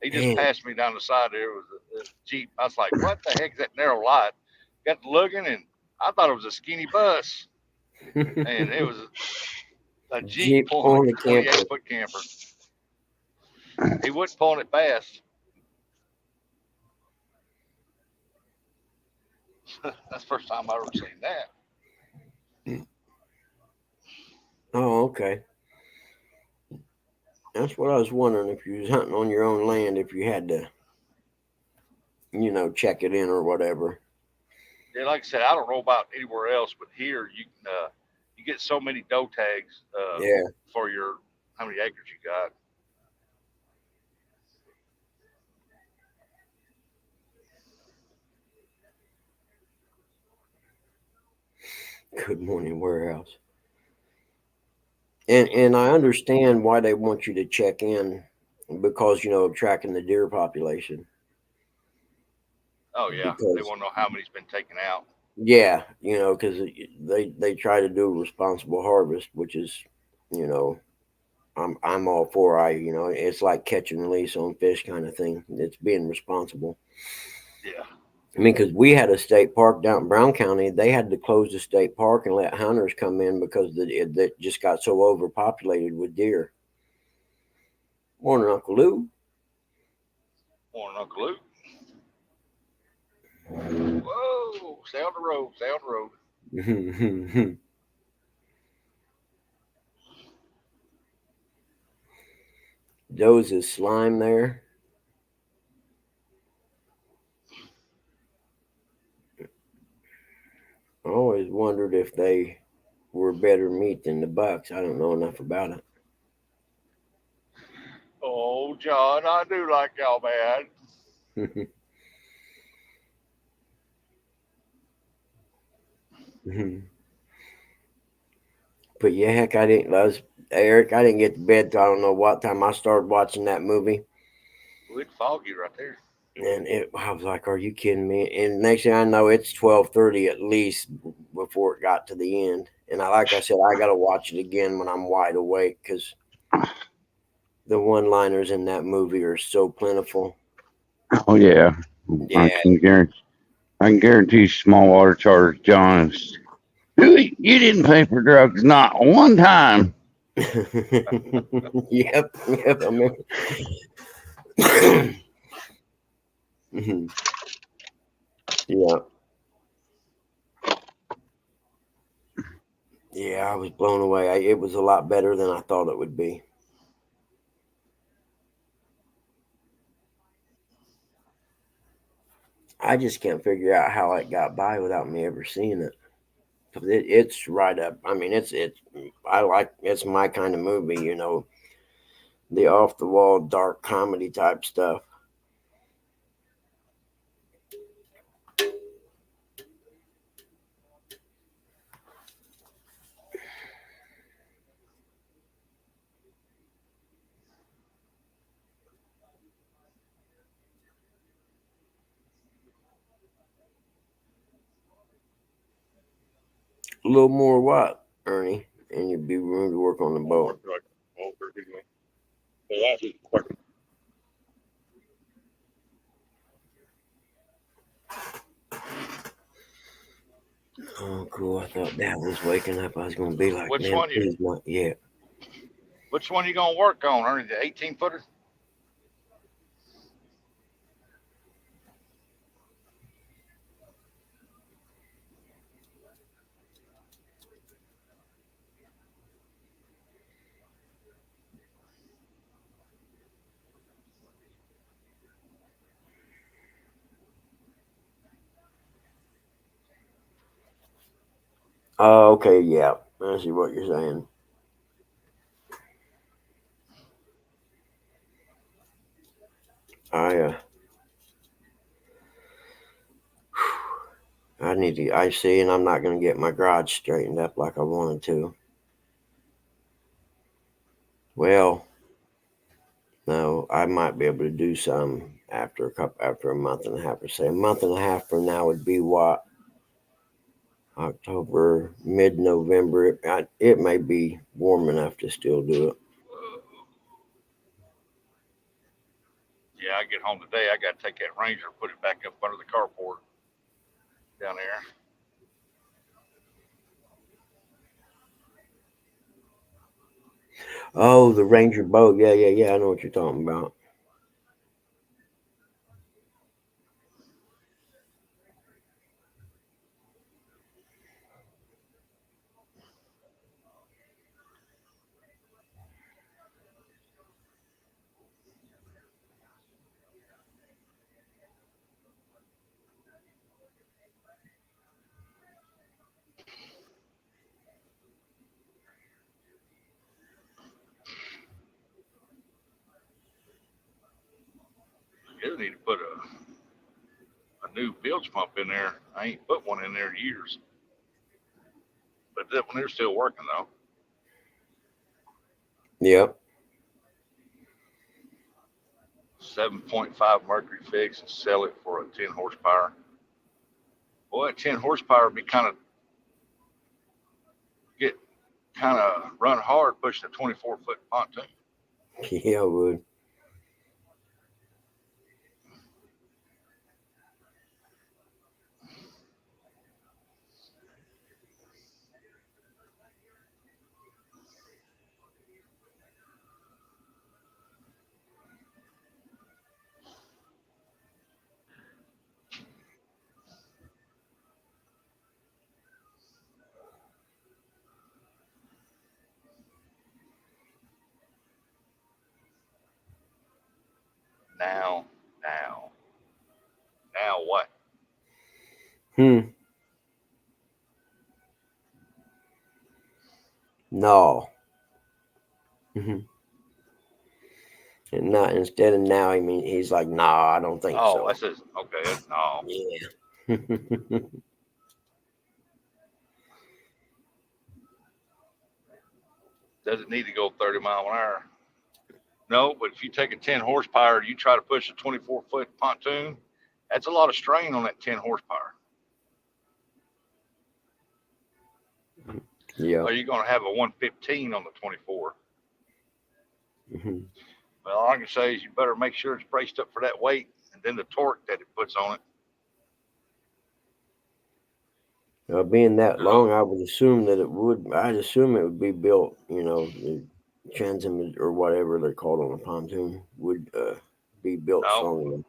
he just Man. passed me down the side there with a Jeep. I was like, what the heck is that narrow light? Got to looking, and I thought it was a skinny bus, and it was a Jeep Jeep pulling on the a camper. 28-foot camper. He wasn't pulling it fast. That's the first time I ever seen that. Oh, okay. That's what I was wondering, if you was hunting on your own land, if you had to, check it in or whatever. Yeah, like I said, I don't know about anywhere else, but here you get so many doe tags Yeah. for your how many acres you got. Good morning, warehouse. And I understand why they want you to check in, because of tracking the deer population. Oh yeah, they Because want to know how many's been taken out. yeah, because they try to do responsible harvest, which is, you know, I'm all for. It's like catch and release on fish kind of thing. It's being responsible. Yeah. I mean, because we had a state park down in Brown County. They had to close the state park and let hunters come in because it just got so overpopulated with deer. Morning, Uncle Lou. Morning, Uncle Luke. Whoa, stay on the road, stay on the road. Those is slime there. I always wondered if they were better meat than the bucks. I don't know enough about it. Oh, John, I do like y'all, man. But yeah, heck, Eric. I didn't get to bed till I don't know what time I started watching that movie. Ooh, it's foggy right there. And I was like, "Are you kidding me?" And next thing I know, it's 12:30 at least before it got to the end. And like I said, I got to watch it again when I'm wide awake because the one-liners in that movie are so plentiful. Oh yeah, Yeah, I can guarantee small water charters, John. You didn't pay for drugs not one time. yep. I mean, yeah, yeah. I was blown away. It was a lot better than I thought it would be. I just can't figure out how it got by without me ever seeing it. It's right up. I mean, it's. It's my kind of movie. The off the wall dark comedy type stuff. A little more what, Ernie? And you'd be room to work on the boat. Oh, cool. I thought Dad was waking up. I was going to be like, Which man, one please not yet. Which one you gonna work on, Ernie? The 18-footer? Oh, okay, yeah. I see what you're saying. I uh, I need to. I see, and I'm not going to get my garage straightened up like I wanted to. Well, no, I might be able to do some after a month and a half or say a month and a half from now would be what October, mid-November. It may be warm enough to still do it. Yeah, I get home today. I got to take that Ranger and put it back up under the carport down there. Oh, the Ranger boat. Yeah. I know what you're talking about. I do need to put a new bilge pump in there. I ain't put one in there in years. But that one, they're still working though. Yep. 7.5 mercury fix and sell it for a 10 horsepower. Boy, at 10 horsepower would be get kind of run hard pushing a 24-foot pontoon. Yeah, I would. Now, now what? Hmm. No. Mm-hmm. And not instead of now, I mean he's like, nah, I don't think Oh, so. that says okay. No. Yeah. Does it need to go 30 mile an hour? No, but if you take a 10 horsepower, you try to push a 24-foot pontoon, that's a lot of strain on that 10 horsepower. Yeah. Or you're going to have a 115 on the 24. Mm-hmm. Well, all I can say is you better make sure it's braced up for that weight and then the torque that it puts on it. Being that long, I would assume that it would. I'd assume it would be built. The transom or whatever they're called on a pontoon would be built No, strong enough.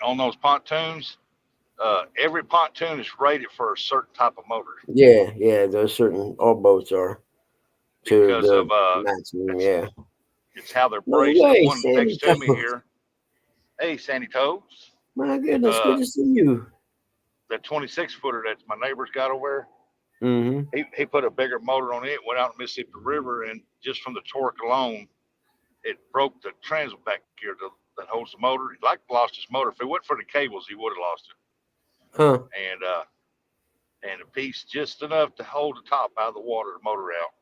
on those pontoons, every pontoon is rated for a certain type of motor. Yeah. There's certain all boats are to Because the of maximum. it's, Yeah. it's how they're No braced. The way, one Sandy next to me Toes. here, hey, Sandy Toes, My goodness, good to see you. the 26-footer that my neighbor's got over there, Mm-hmm. he put a bigger motor on it, went out in the Mississippi River, and just from the torque alone, it broke the transom back here that holds the motor. He lost his motor. If it wasn't for the cables, he would have lost it. Huh. And a piece just enough to hold the top out of the water, the motor out.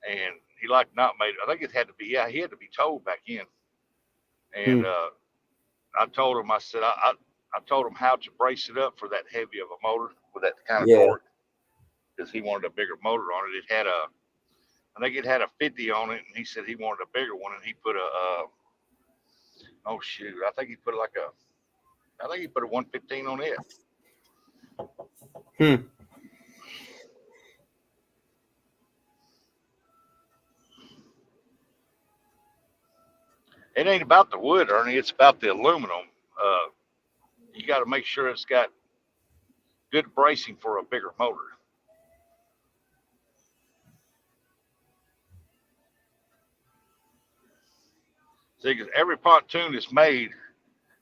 And he not made it. I think it had to be, he had to be towed back in. And I told him, I said, I told him how to brace it up for that heavy of a motor with that kind of torque, because he wanted a bigger motor on it. It had I think it had a 50 on it, and he said he wanted a bigger one, and he put I think he put a 115 on it. It ain't about the wood, Ernie. It's about the aluminum. You got to make sure it's got good bracing for a bigger motor. See, because every pontoon is made.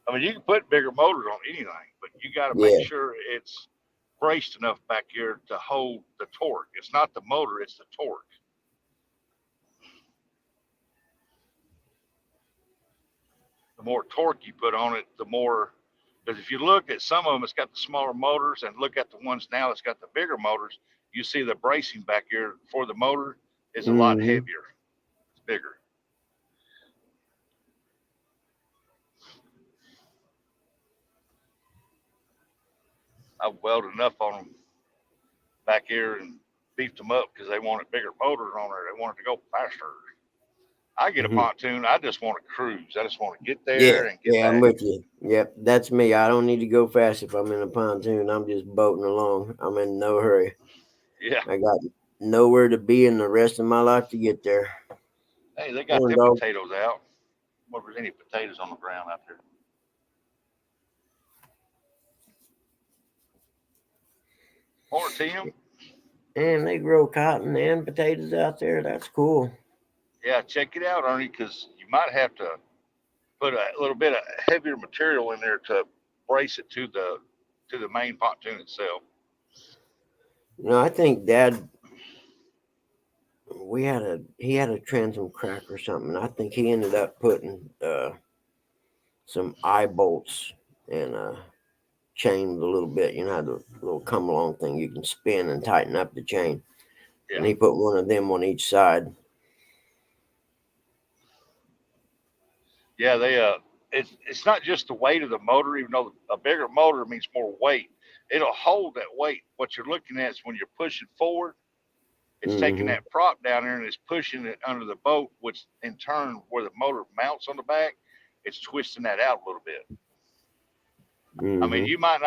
I mean, you can put bigger motors on anything, but you got to make sure it's braced enough back here to hold the torque. It's not the motor, it's the torque. The more torque you put on it, the more, because if you look at some of them, it's got the smaller motors, and look at the ones now that's got the bigger motors, you see the bracing back here for the motor is a lot heavier. It's bigger. I've welded enough on them back here and beefed them up because they wanted bigger motors on there. They wanted to go faster. I get a pontoon. I just want to cruise. I just want to get there and get back. I'm with you. Yep, that's me. I don't need to go fast if I'm in a pontoon. I'm just boating along. I'm in no hurry. Yeah. I got nowhere to be in the rest of my life to get there. Hey, they got them potatoes out. I wonder if there's any potatoes on the ground out there. Morning, Tim. And they grow cotton and potatoes out there. That's cool. Yeah, check it out, Ernie, because you might have to put a little bit of heavier material in there to brace it to the main pontoon itself. I think Dad, he had a transom crack or something. I think he ended up putting some eye bolts and chain a little bit. The little come along thing you can spin and tighten up the chain. Yeah. And he put one of them on each side. Yeah, it's not just the weight of the motor, even though a bigger motor means more weight. It'll hold that weight. What you're looking at is when you're pushing forward, it's taking that prop down there and it's pushing it under the boat, which in turn, where the motor mounts on the back, it's twisting that out a little bit. I mean, you might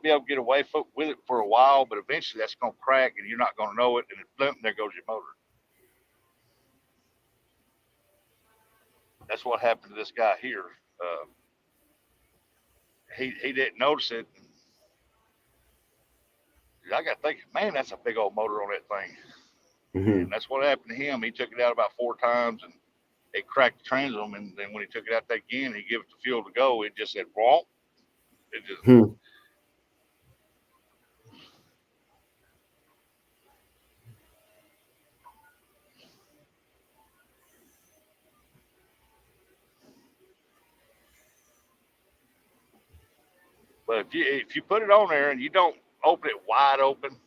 be able to get away with it for a while, but eventually that's going to crack and you're not going to know it, and there goes your motor. That's what happened to this guy here. He didn't notice it. I got thinking, man, that's a big old motor on that thing. And that's what happened to him. He took it out about 4 times and it cracked the transom. And then when he took it out again, he gave it the fuel to go. It just said, wrong. It just. But if you put it on there and you don't open it wide open and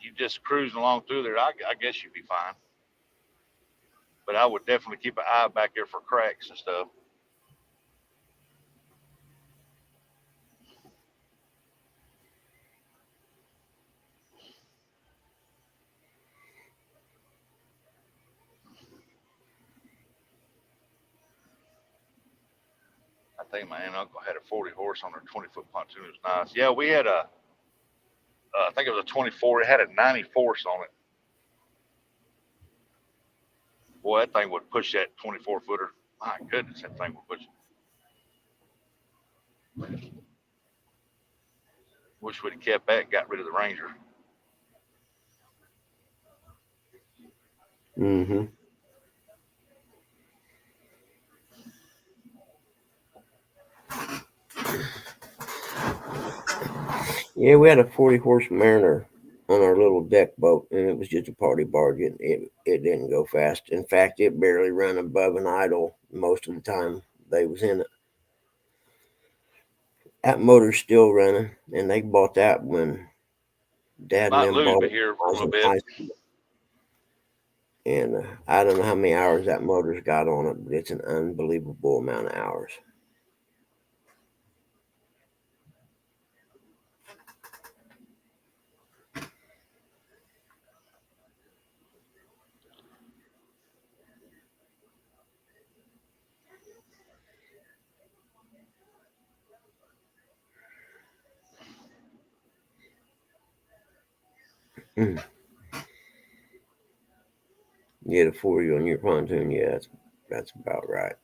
you just cruising along through there, I guess you'd be fine. But I would definitely keep an eye back there for cracks and stuff. I think my aunt and uncle had a 40 horse on their 20-foot pontoon. It was nice. Yeah, we had I think it was a 24. It had a 90 force on it. Boy, that thing would push that 24 footer. My goodness, that thing would push it. Wish we'd have kept that and got rid of the Ranger. Mm-hmm. Yeah, we had a 40-horse Mariner on our little deck boat, and it was just a party barge. It didn't go fast. In fact, it barely ran above an idle most of the time they was in it. That motor's still running, and they bought that when Dad and Might them lose bought me it here when I for a was little in bit. high school. And I don't know how many hours that motor's got on it, but it's an unbelievable amount of hours. Mm. You had a 40 on your pontoon, yeah, that's about right.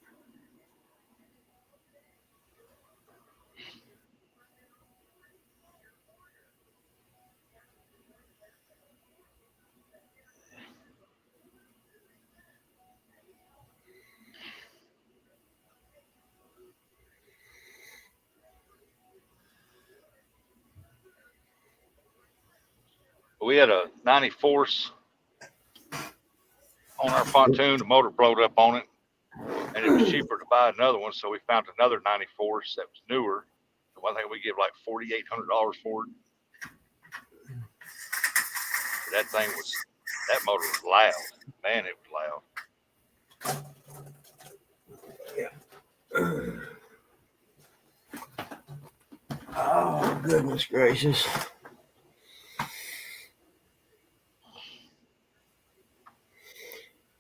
We had a 90 force on our pontoon. The motor blowed up on it, and it was cheaper to buy another one. So we found another 90 force that was newer. I think we give like $4,800 for it. But that motor was loud. Man, it was loud. Yeah. Oh, goodness gracious.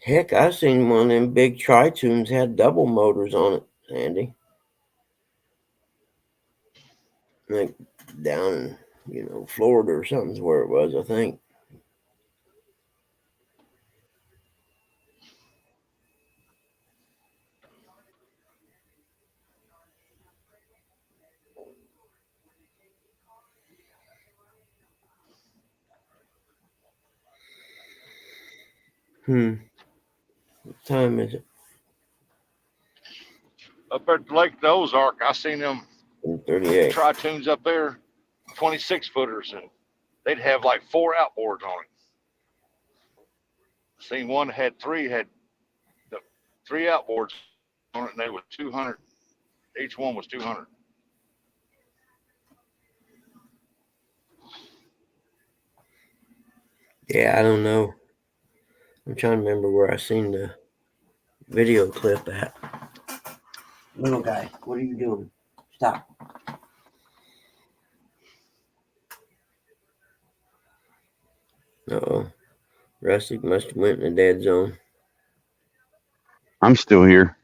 Heck, I seen one of them big tri-tunes had double motors on it, Andy. Like down in, Florida or something's where it was, I think. What time is it? Up at Lake the Ozark, I seen them 38. tri-tunes up there, 26 footers, and they'd have like 4 outboards on it. Seen one had the 3 outboards on it, and they were 200. Each one was 200. Yeah, I don't know. I'm trying to remember where I seen the video clip at. Little guy, what are you doing? Stop. Uh-oh. Rustic must have went in the dead zone. I'm still here.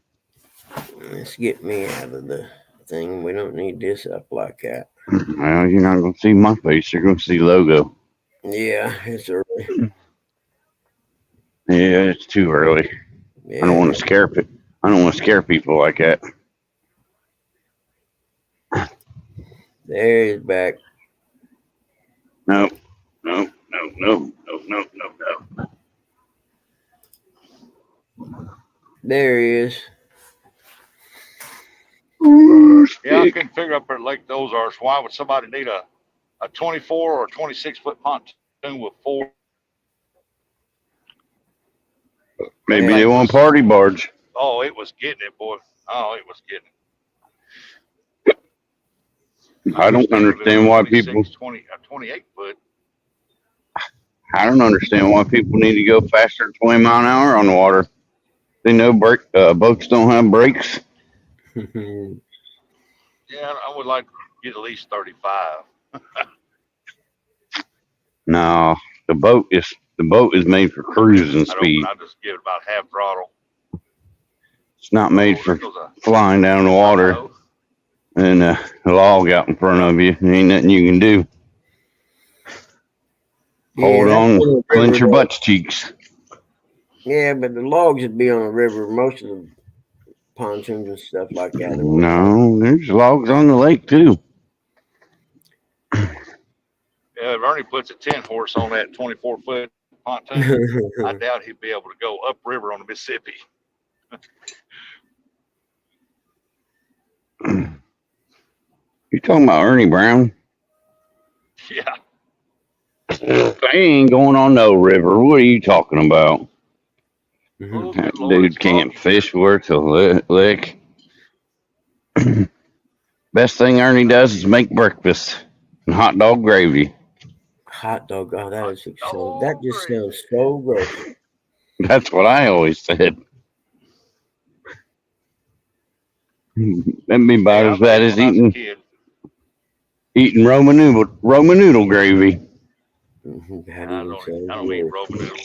Let's get me out of the thing. We don't need this up like that. Well, you're not going to see my face. You're going to see logo. Yeah, it's early. Yeah, it's too early. Yeah. I don't want to scare it. I don't want to scare people like that. There he's back. No. There he is. Yeah, I couldn't figure up at Lake the Ozarks, why would somebody need a 24 or 26-foot pontoon with 4? Maybe they want party barge. Oh, it was getting it, boy. Oh, it was getting I don't understand why people. 28 foot. I don't understand why people need to go faster than 20 mph on the water. They know boats don't have brakes. Yeah, I would like to get at least 35. No, the boat is made for cruising speed. I just give it about half throttle. It's not made for flying down the water and a log out in front of you. There ain't nothing you can do. Hold on, clench your butt cheeks. Yeah, but the logs would be on the river. Most of the pontoons and stuff like that. No, there's logs on the lake too. Yeah, if Ernie puts a 10 horse on that 24-foot pontoon, I doubt he'd be able to go upriver on the Mississippi. You talking about Ernie Brown? Yeah. They ain't going on no river. What are you talking about? Oh, That Lord, dude can't fish worth a lick. Best thing Ernie does is make breakfast and hot dog gravy. Hot dog. Oh, that is so. That just sounds so gross. That's what I always said. That'd be about as bad as eating Roman noodle gravy. I don't eat Roman noodles.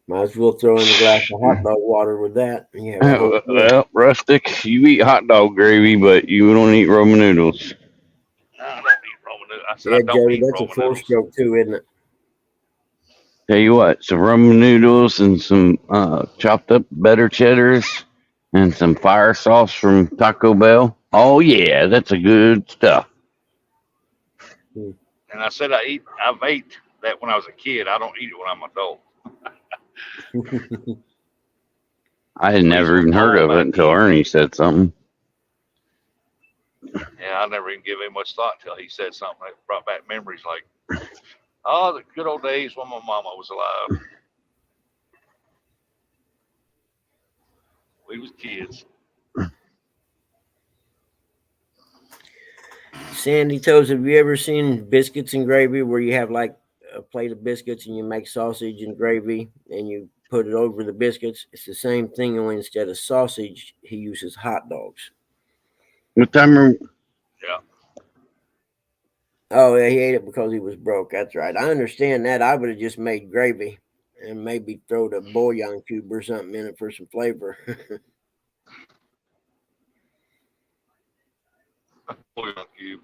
Might as well throw in a glass of hot dog water with that. Yeah. Well, Rustic, you eat hot dog gravy, but you don't eat Roman noodles. No, I don't eat Roman noodles. I said I don't Jody, eat that's Roman a four-stroke too, isn't it? Tell you what, some Roman noodles and some chopped up better cheddars and some fire sauce from Taco Bell. Oh yeah, that's a good stuff. And I said I've ate that when I was a kid. I don't eat it when I'm an adult. I had never even heard of it until Ernie said something. Yeah, I never even gave him much thought until he said something that brought back memories like, oh, the good old days when my mama was alive. We was kids. Sandy Toes, have you ever seen biscuits and gravy where you have like a plate of biscuits and you make sausage and gravy and you put it over the biscuits? It's the same thing, only instead of sausage, he uses hot dogs. What time? Yeah. Oh, yeah, he ate it because he was broke. That's right. I understand that. I would have just made gravy and maybe throw the bouillon cube or something in it for some flavor. Bouillon cube.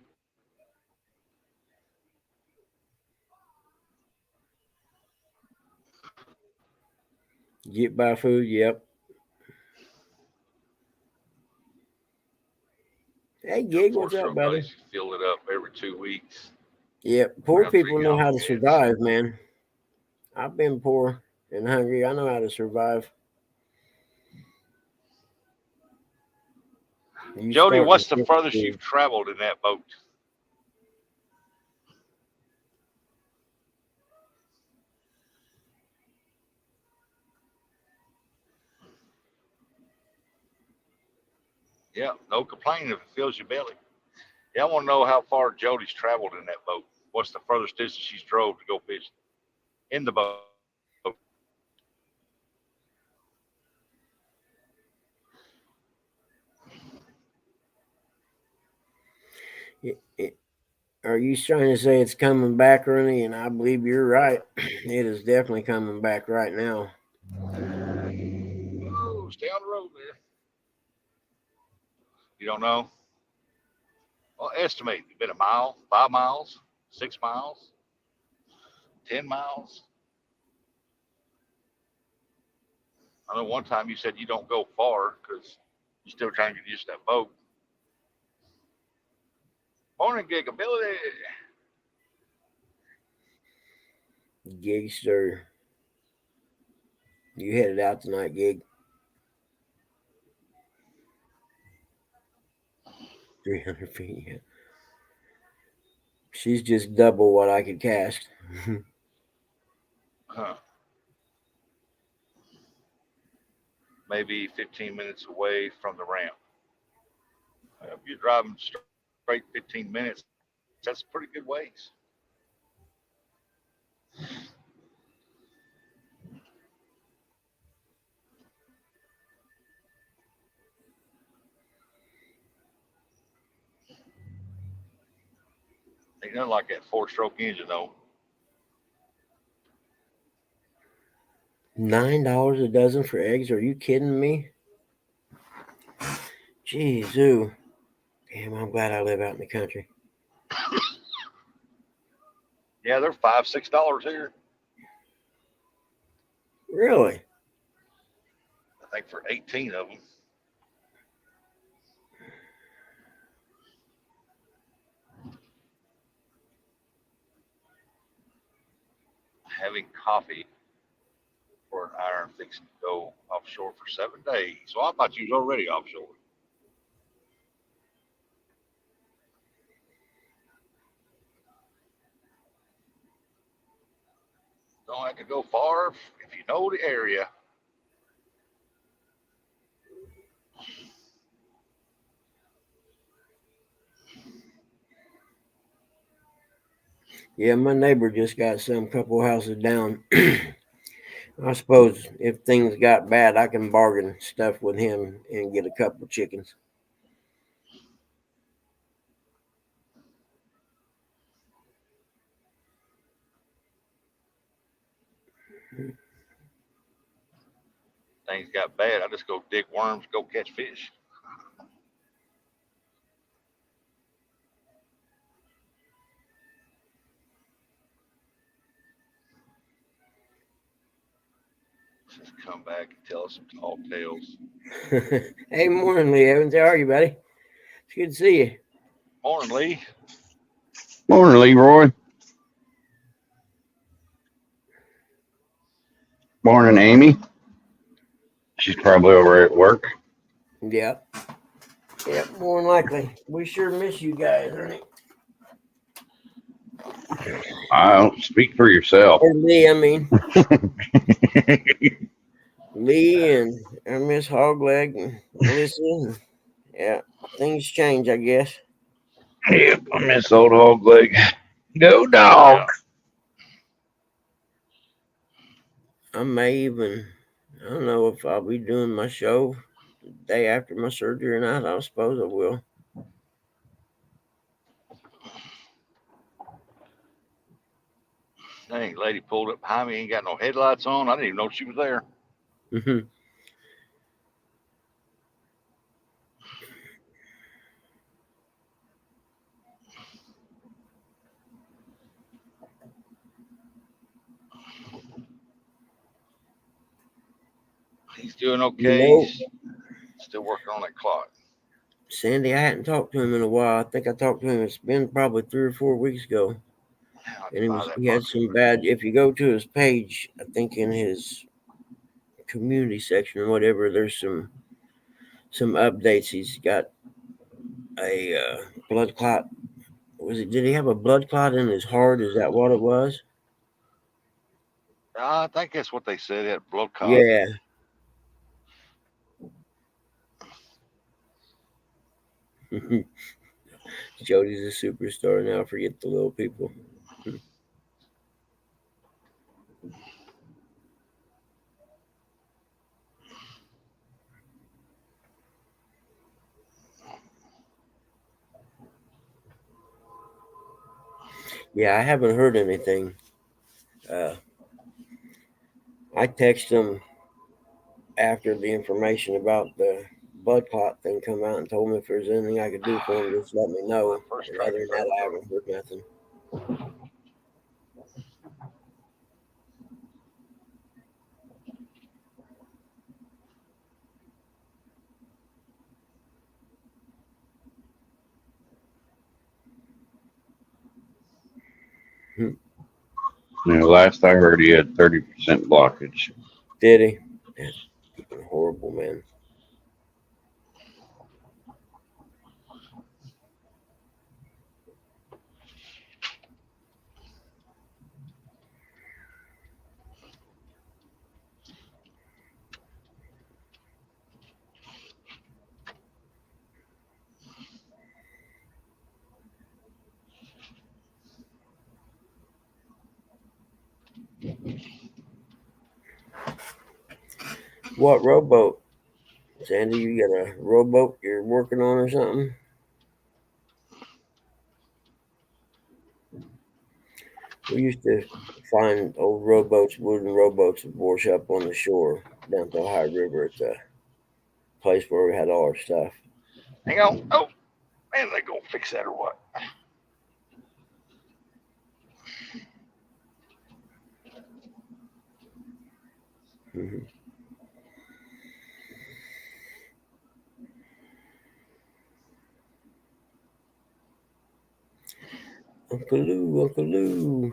Get by food, yep. Hey, Gig, what's up, buddy? Fill it up every 2 weeks. Yeah, poor people know how to survive, man. I've been poor and hungry. I know how to survive. Jody, what's the furthest you've traveled in that boat? Yeah, no complaining if it fills your belly. Yeah, I want to know how far Jody's traveled in that boat. What's the furthest distance she's drove to go fishing in the boat? Are you trying to say it's coming back, Ernie? And I believe you're right. It is definitely coming back right now. Oh, stay on the road there. You don't know? Well, estimate. It's been a mile, 5 miles, 6 miles, 10 miles. I know one time you said you don't go far because you're still trying to get used to that boat. Morning, Gigability. Gigster. You headed out tonight, Gig? 300 feet, yeah. She's just double what I could cast. Huh. Maybe 15 minutes away from the ramp. If you're driving straight straight 15 minutes. That's a pretty good ways. Ain't nothing like that 4-stroke engine though. $9 a dozen for eggs? Are you kidding me? Jeez, damn, I'm glad I live out in the country. Yeah, they're $5-6 here. Really? I think for 18 of them. Having coffee for an iron fixing to go offshore for 7 days. So I thought you was already offshore. Don't have to go far if you know the area. Yeah, my neighbor just got some couple houses down. I suppose if things got bad, I can bargain stuff with him and get a couple chickens. Things got bad. I just go dig worms, go catch fish. Just come back and tell us some tall tales. Hey, morning, Lee Evans. How are you, buddy? It's good to see you. Morning, Lee. Morning, Leroy. Morning, Amy. She's probably over at work. Yep, more than likely. We sure miss you guys, Ernie. I don't speak for yourself. Or Lee, I mean. Lee and I miss Hogleg and Melissa. Yeah, things change, I guess. Yep, I miss old hog leg. Go dog. I may even, I don't know if I'll be doing my show the day after my surgery or not. I suppose I will. Dang, lady pulled up behind me, ain't got no headlights on. I didn't even know she was there. Mm-hmm. He's doing okay. You know, He's still working on that clock. Sandy, I hadn't talked to him in a while. I think I talked to him. It's been probably 3 or 4 weeks ago. And he had some bad. If you go to his page, I think in his community section or whatever, there's some updates. He's got a blood clot. Did he have a blood clot in his heart? Is that what it was? I think that's what they said at blood clot. Yeah. Jody's a superstar now. Forget the little people. Yeah, I haven't heard anything. I texted him after the information about the blood clot thing come out and told him if there's anything I could do for him, just let me know. And other than that, I haven't heard nothing. Last I heard, he had 30% blockage. Did he? That's horrible, man. What rowboat? Sandy, you got a rowboat you're working on or something? We used to find old rowboats, wooden rowboats that wash up on the shore down the Ohio River at the place where we had all our stuff. Hang on. Oh, man, they gonna fix that or what? Mm-hmm. Uncle Lou, Uncle Lou,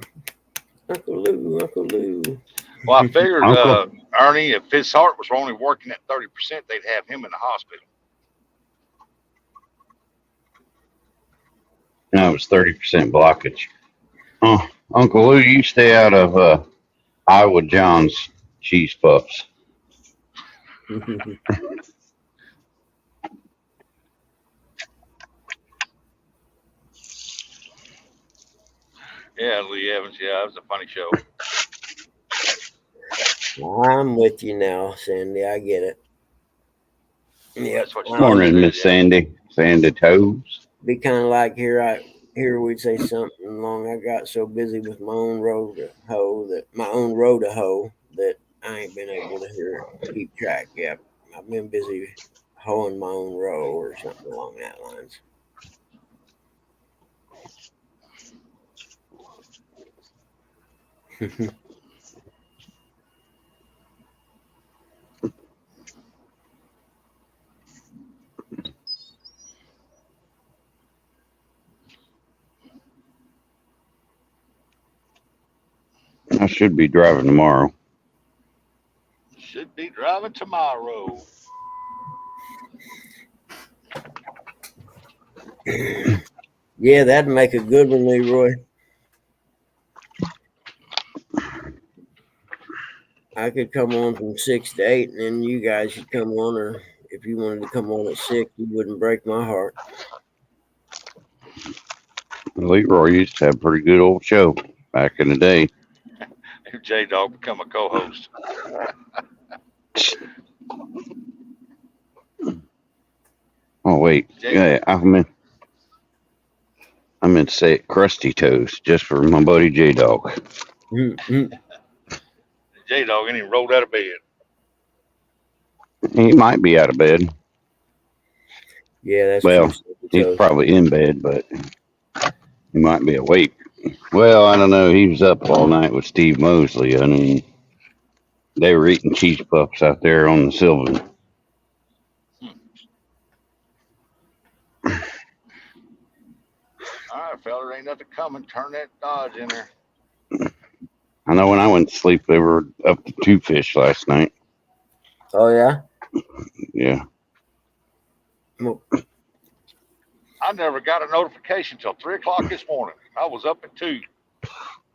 Uncle Lou, Uncle Lou. Well, I figured, Uncle? Ernie, if his heart was only working at 30%, they'd have him in the hospital. No, it was 30% blockage. Oh, Uncle Lou, you stay out of Iowa John's cheese puffs. Yeah, Lee Evans. Yeah, it was a funny show. I'm with you now, Sandy. I get it. Yep. That's what you Morning, Miss yeah. Sandy. Sandy Toes. Be kind of like here we'd say something long. I got so busy with my own row to hoe that I ain't been able to keep track. Yep. I've been busy hoeing my own row or something along that lines. I should be driving tomorrow. Should be driving tomorrow. Yeah, that'd make a good one, Leroy. I could come on from 6 to 8, and then you guys could come on, or if you wanted to come on at 6, you wouldn't break my heart. Leroy used to have a pretty good old show back in the day. If J Dog become a co-host. Oh wait, yeah, I meant to say it, Krusty Toes, just for my buddy J Dog. J Dog ain't even rolled out of bed. He might be out of bed. Yeah, that's Well, true. he's probably in bed, but he might be awake. Well, I don't know. He was up all night with Steve Mosley, and they were eating cheese puffs out there on the Sylvan. All right, fella, there ain't nothing coming. Turn that Dodge in there. I know when I went to sleep, they were up to 2 fish last night. Oh, yeah? Yeah. Well, I never got a notification till 3 o'clock this morning. I was up at 2.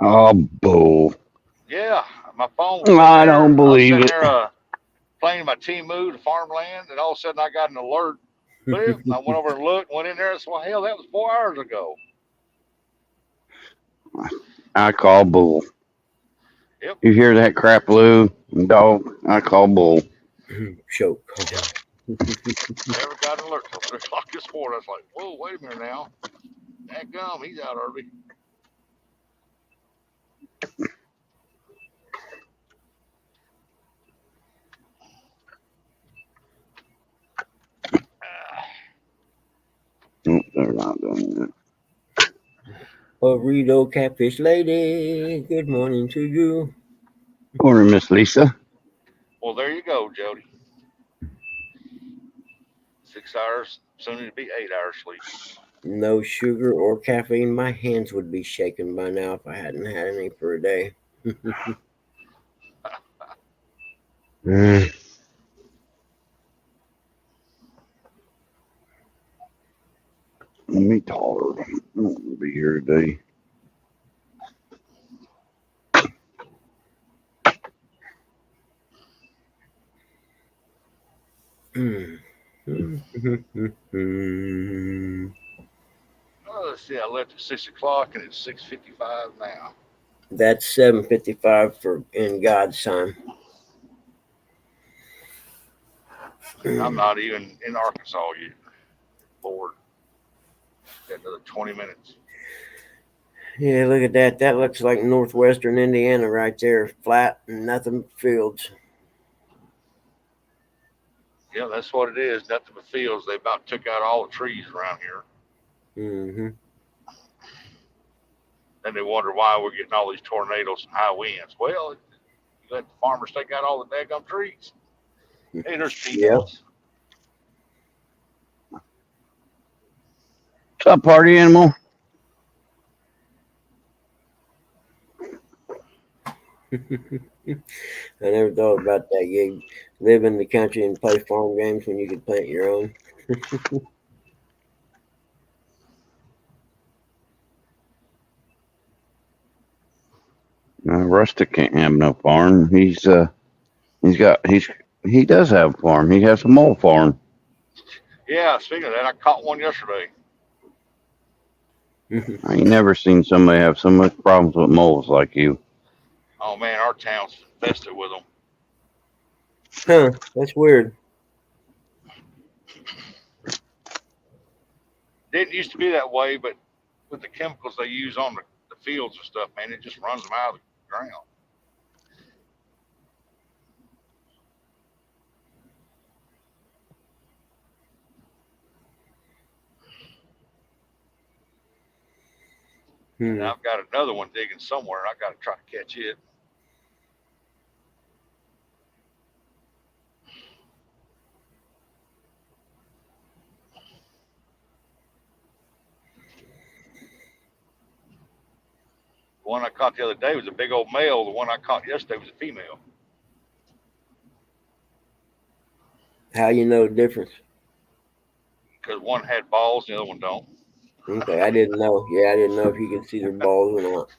Oh, bull. Yeah, my phone was I there. don't believe I was it. sitting there playing my Temu to farmland, and all of a sudden I got an alert. Boom. I went over and looked, went in there, and said, well, hell, that was 4 hours ago. I call bull. Yep. You hear that crap, Lou? Dog, I call bull. Choke. Never got an alert till 3 o'clock this morning. I was like, whoa, wait a minute now. That gum, he's out early. Oh, they're not doing that. Burrito Catfish Lady, good morning to you. Morning, Miss Lisa. Well, there you go, Jody. 6 hours, soon to be 8 hours sleep. No sugar or caffeine. My hands would be shaking by now if I hadn't had any for a day. Let me talk. I'm not going to be here today. Oh, let's see, I left at 6 o'clock and it's 6:55 now. That's 7:55 in God's time. I'm not even in Arkansas yet. Lord, got another 20 minutes. Yeah, look at that. That looks like northwestern Indiana right there. Flat and nothing but fields. Yeah, that's what it is. Nothing but fields. They about took out all the trees around here. Mm-hmm. Then they wonder why we're getting all these tornadoes and high winds. Well, you let the farmers take out all the daggum trees. Hey, there's Yep. peanuts. What's up, party animal? I never thought about that gig. Live in the country and play farm games when you could plant your own. Rustic can't have no farm. He does have a farm. He has a mole farm. Yeah, speaking of that, I caught one yesterday. I ain't never seen somebody have so much problems with moles like you. Oh man, our town's infested with them. Huh, that's weird. Didn't used to be that way, but with the chemicals they use on the fields and stuff, man, it just runs them out of the ground. And I've got another one digging somewhere. I got to try to catch it. The one I caught the other day was a big old male. The one I caught yesterday was a female. How you know the difference? Because one had balls, the other one don't. Okay, I didn't know. Yeah, I didn't know if you could see their balls or not.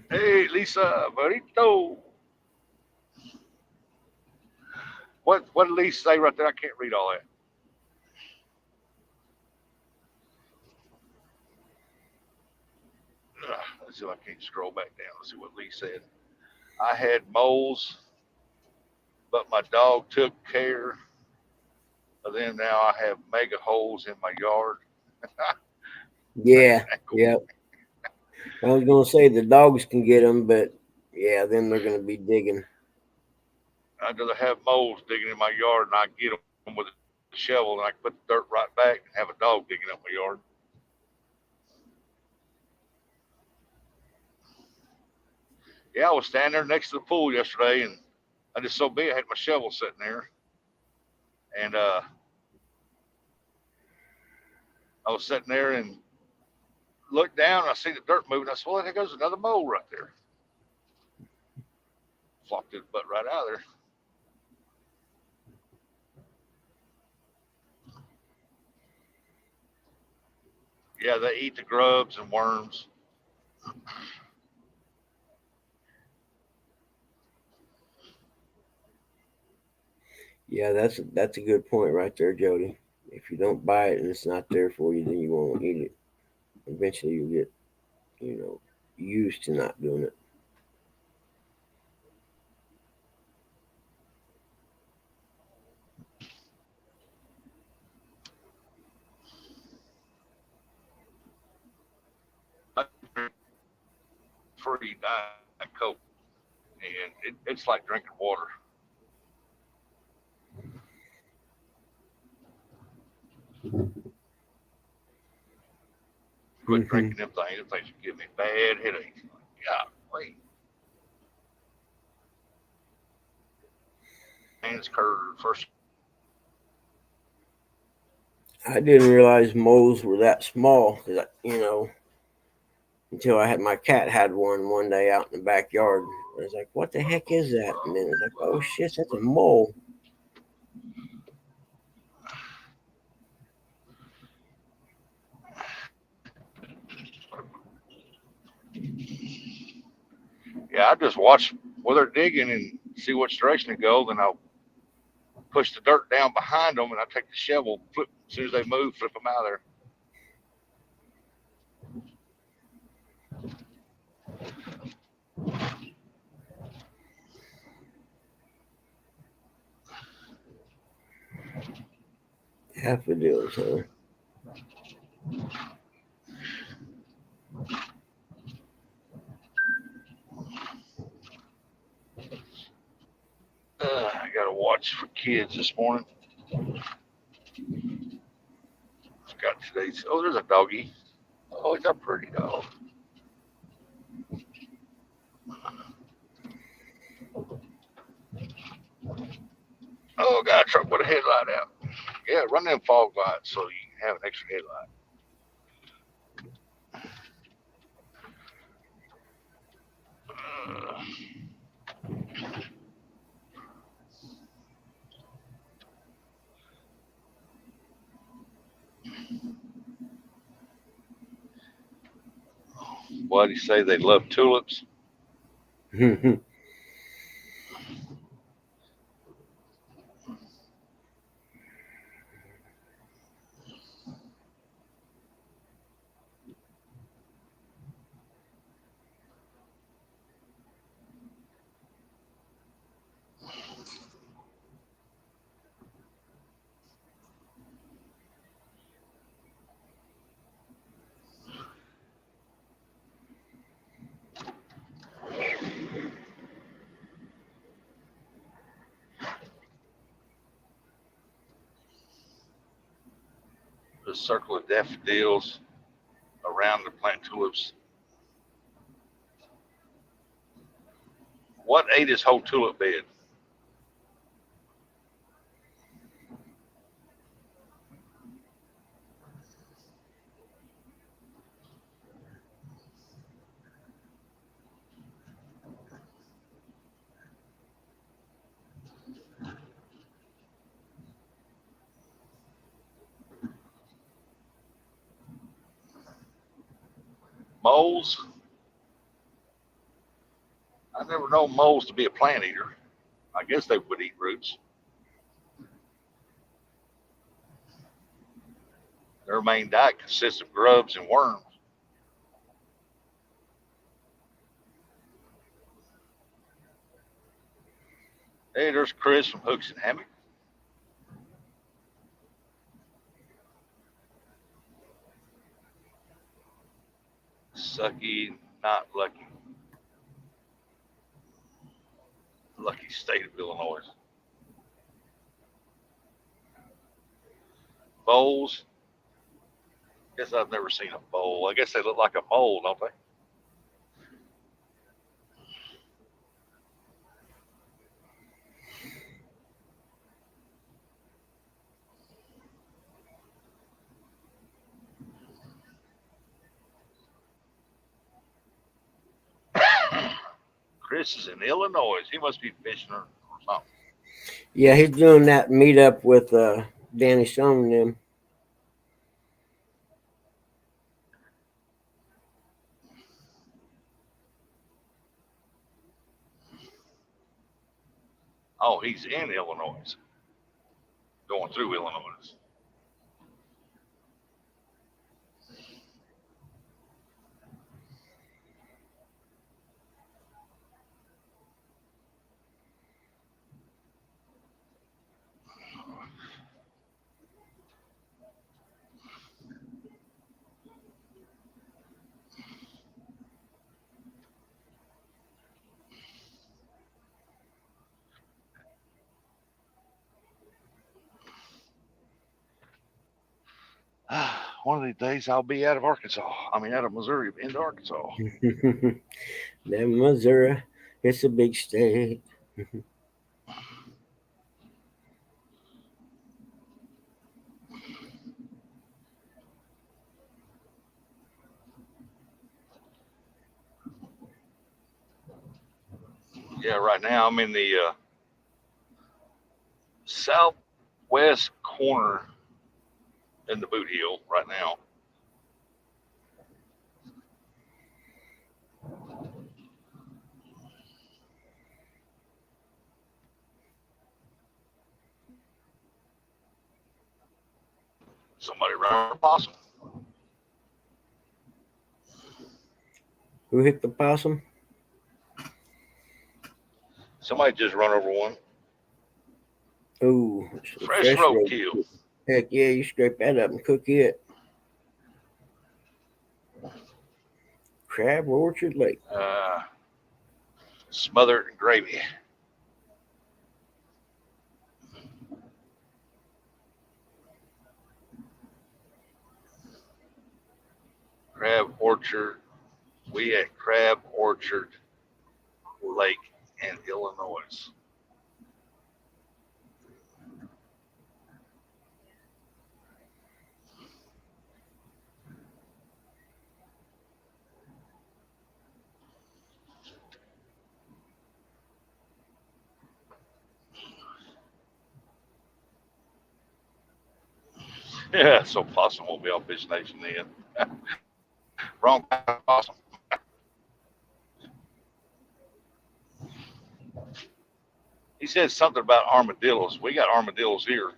Hey, Lisa, burrito. What did Lisa say right there? I can't read all that. Let's see if I can't scroll back down. Let's see what Lee said. I had moles, but my dog took care of them. Now I have mega holes in my yard. Yeah, yeah. I was gonna say the dogs can get them, but yeah, then they're gonna be digging. I'd rather have moles digging in my yard and I get them with a shovel and I can put the dirt right back and have a dog digging up my yard. Yeah, I was standing there next to the pool yesterday and I just so big I had my shovel sitting there. And I was sitting there and looked down and I see the dirt moving. I said, well, there goes another mole right there. Flopped his butt right out of there. Yeah, they eat the grubs and worms. Yeah, that's a good point right there, Jody. If you don't buy it and it's not there for you, then you won't eat it. Eventually, you'll get used to not doing it. Free Diet Coke, and it's like drinking water. Quit drinking them things. Them things give me bad headaches. Yeah, wait. Hands curved first. I didn't realize moles were that small because until my cat had one day out in the backyard. I was like, "What the heck is that?" And then it's like, "Oh shit, that's a mole." Yeah, I just watch where they're digging and see which direction they go. Then I'll push the dirt down behind them, and I take the shovel, flip as soon as they move, flip them out of there. Daffodils, huh? I got to watch for kids this morning. Got today's. Oh, there's a doggy. Oh, he's a pretty dog. Oh, got a truck with a headlight out. Yeah, run them fog lights so you can have an extra headlight. Why do you say they love tulips? The circle of daffodils around the plant tulips. What ate his whole tulip bed? Moles? I never known moles to be a plant eater. I guess they would eat roots. Their main diet consists of grubs and worms. Hey, there's Chris from Hooks and Hammock. Sucky, not lucky. Lucky state of Illinois. Bowls. Guess I've never seen a bowl. I guess they look like a mole, don't they? Chris is in Illinois. He must be fishing or something. Yeah, he's doing that meetup with Danny Stone and them. Oh, he's in Illinois. Going through Illinois. One of these days I'll be out of Arkansas. I mean, out of Missouri into Arkansas. That Missouri, it's a big state. Yeah, right now I'm in the southwest corner in the boot heel right now. Somebody ran a possum. Who hit the possum? Somebody just run over one. Oh, Fresh roadkill. Heck yeah, you scrape that up and cook it. Crab Orchard Lake. Smother it in gravy. Crab Orchard. We at Crab Orchard Lake in Illinois. Yeah, so possum won't be on Fish Nation then. Wrong kind of possum. He said something about armadillos. We got armadillos here.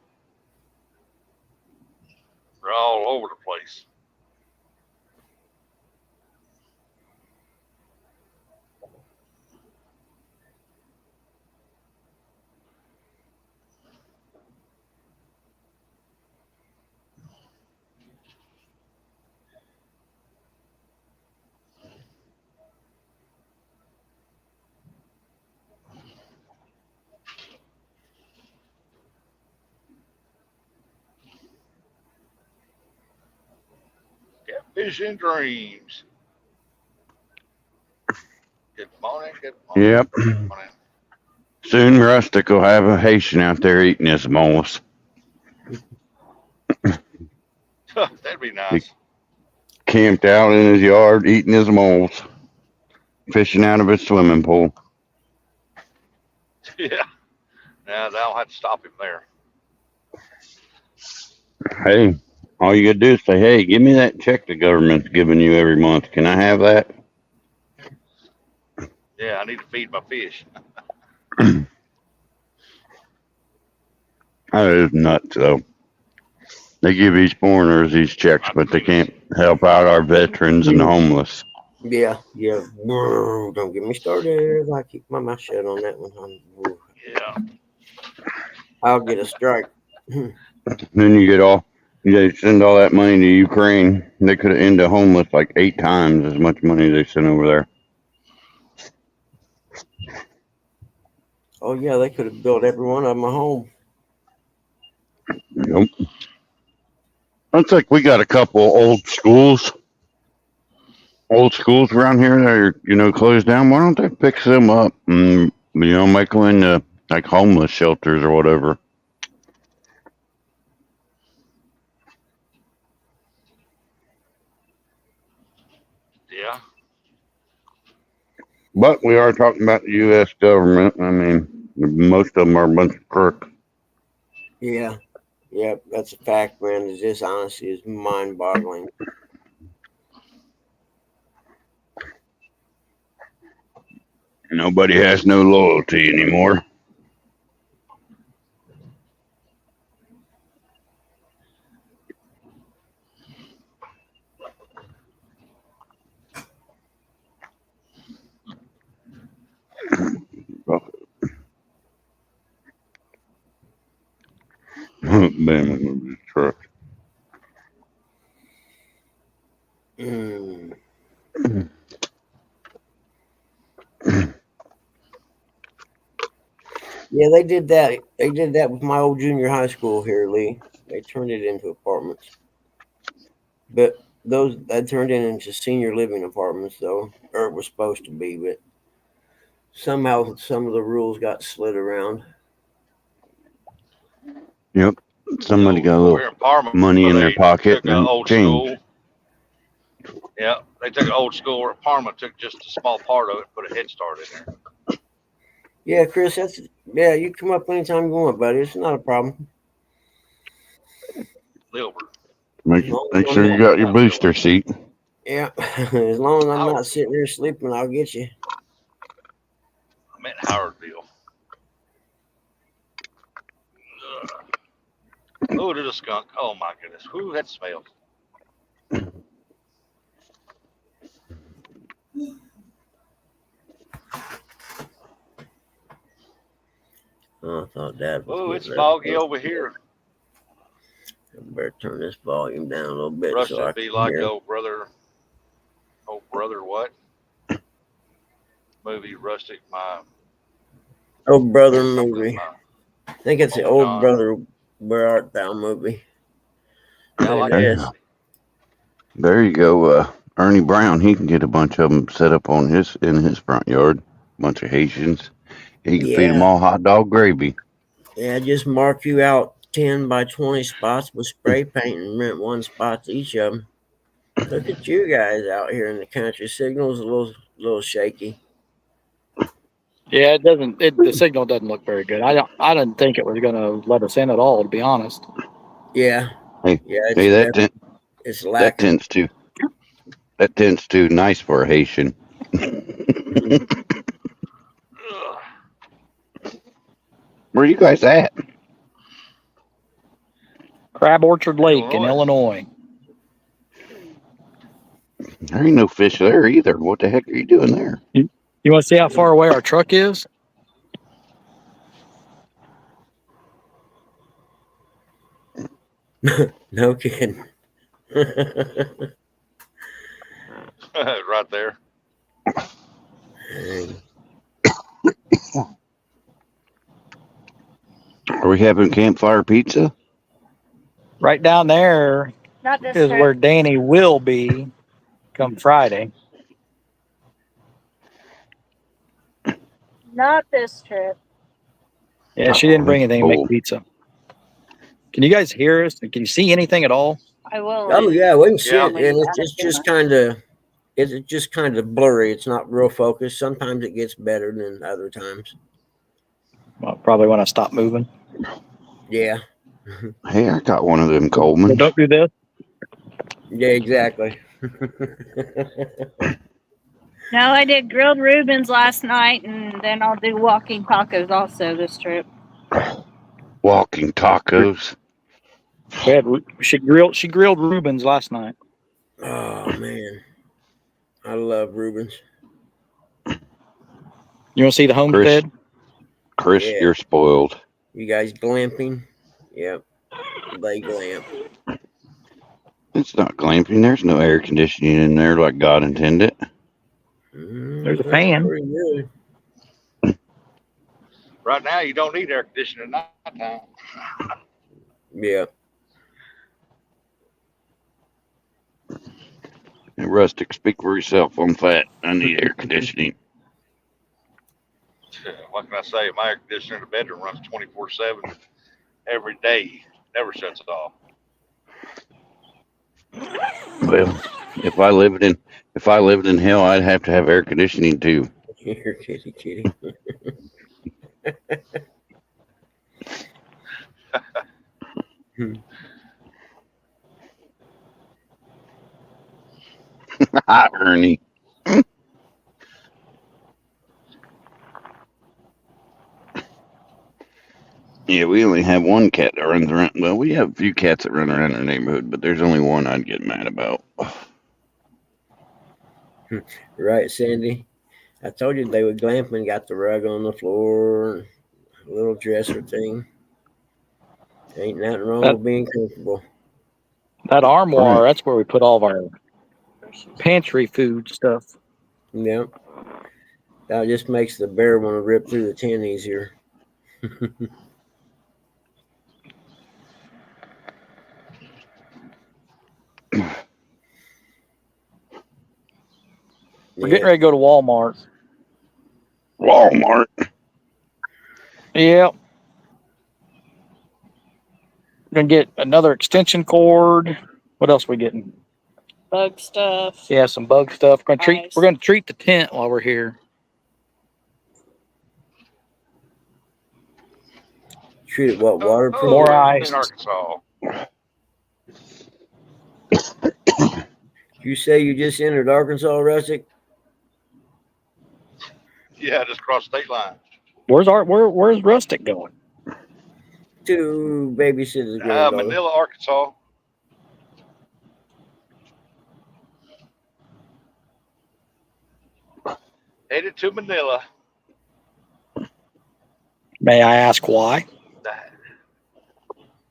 They're all over the place. Catfish and dreams. Good morning. Good morning. Yep. Good morning. Soon Rustic will have a Haitian out there eating his moles. That'd be nice. Camped out in his yard eating his moles, fishing out of his swimming pool. Yeah. Now they don't have to stop him there. Hey, all you gotta do is say, hey, give me that check the government's giving you every month. Can I have that? Yeah, I need to feed my fish. That is nuts, though. They give these foreigners these checks, but they can't help out our veterans and the homeless. Yeah. Don't get me started. I keep my mouth shut on that one. Yeah. I'll get a strike. Then they send all that money to Ukraine. They could have ended homeless like 8 times as much money they sent over there. Oh yeah, they could have built every one of them a home. Nope. Looks like we got a couple old schools around here that are, closed down. Why don't they fix them up and, make them into like homeless shelters or whatever? Yeah. But we are talking about the U.S. government. I mean, most of them are a bunch of crooks. Yeah. Yep, that's a fact, man. This honesty is mind-boggling. Nobody has no loyalty anymore. Bam, truck. Mm. Yeah, they did that. They did that with my old junior high school here, Lee. They turned it into apartments, but that turned it into senior living apartments, though, or it was supposed to be. But somehow, some of the rules got slid around. Yep. Somebody got a Over little here in Parma, money in their they pocket took an and old change. school. Yeah, they took an old school where Parma took just a small part of it, put a Head Start in there. Yeah, Chris, you come up anytime you want, buddy. It's not a problem. Lilbert. Make sure you got your booster seat. Yeah, as long as I'm not sitting there sleeping, I'll get you. I'm at Howardville. Oh, there's a skunk. Oh my goodness. Whoo, that smells. Oh, I thought Dad was. Oh, it's foggy over here. better turn this volume down a little bit Rustic so I be can like hear. old brother what? Movie Rustic, my Old Brother something, movie. my I think it's the Uncle Old John. Brother Where Art Thou movie. I Yeah, like it it. is. There you go. Ernie Brown, he can get a bunch of them set up in his front yard. Bunch of Haitians. He can feed them Yeah. all hot dog gravy. Yeah, just mark you out 10 by 20 spots with spray paint and rent one spot to each of them. Look at you guys out here in the country. Signal's a little shaky. Yeah, it doesn't. The signal doesn't look very good. I didn't think it was going to let us in at all, to be honest. Yeah. Hey, Yeah, hey, it's that lacking. tends too nice for a Haitian. Where you guys at? Crab Orchard Lake in Illinois. Illinois. There ain't no fish there either. What the heck are you doing there? You want to see how far away our truck is? No kidding. Right there. Are we having campfire pizza? Right down there is where Danny will be come Friday. Not this trip. Yeah, she didn't bring that's anything to cool. make pizza. Can you guys hear us? Can you see anything at all? I will. Oh yeah, we can see Yeah. it, and it's just kind of blurry. It's not real focused. Sometimes it gets better than other times. Well, probably when I stop moving. Yeah. Hey, I got one of them So Colemans. don't do this. Yeah, exactly. No, I did grilled Reubens last night, and then I'll do walking tacos also this trip. Walking tacos. She grilled Reubens last night. Oh man, I love Rubens. You want to see the homestead? Chris, Yeah. you're spoiled. You guys glamping? Yep. They glamp. It's not glamping. There's no air conditioning in there like God intended. There's a That's fan. pretty good. Right now, you don't need air conditioning at nighttime. Yeah. Hey, Rustic, speak for yourself. I'm fat. I need air conditioning. What can I say? My air conditioner in the bedroom runs 24/7 every day. Never shuts off. Well, if I lived in hell, I'd have to have air conditioning too. You're kitty. Hi, Ernie. Yeah, we only have one cat that runs around. Well, we have a few cats that run around our neighborhood, but there's only one I'd get mad about. Right, Sandy? I told you they were glamping, got the rug on the floor, a little dresser thing. Ain't nothing wrong with being comfortable. That armoire, Right. that's where we put all of our pantry food stuff. Yep. That just makes the bear want to rip through the tin easier. We're getting ready to go to Walmart. Walmart. Yep. We're gonna get another extension cord. What else we getting? Bug stuff. Yeah, some bug stuff. We're Ice. gonna treat the tent while we're here. Treat it what, waterproof? More ice. In Arkansas. You say you just entered Arkansas, Rustic? Yeah, just cross state line. Where's Rustic going? To babysit his granddaughter. Manila, Arkansas. Headed to Manila. May I ask why?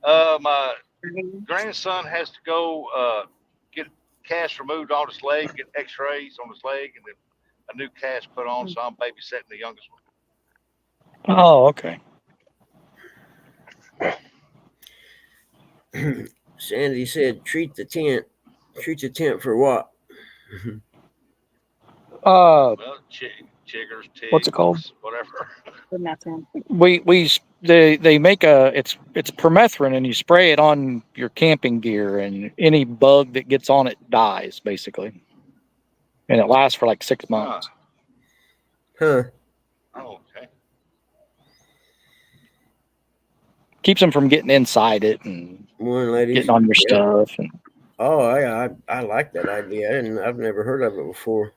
My grandson has to go get cast removed on his leg, get X-rays on his leg, and then a new cast put on. So I'm babysitting the youngest one. Oh, okay. Sandy said, treat the tent. Treat the tent for what? Well, chiggers, ticks, What's it called? Whatever. They make it's permethrin, and you spray it on your camping gear, and any bug that gets on it dies basically, and it lasts for like 6 months. Huh. Oh, okay. Keeps them from getting inside it and Morning, ladies. getting on your stuff. And oh, I like that idea. I've never heard of it before.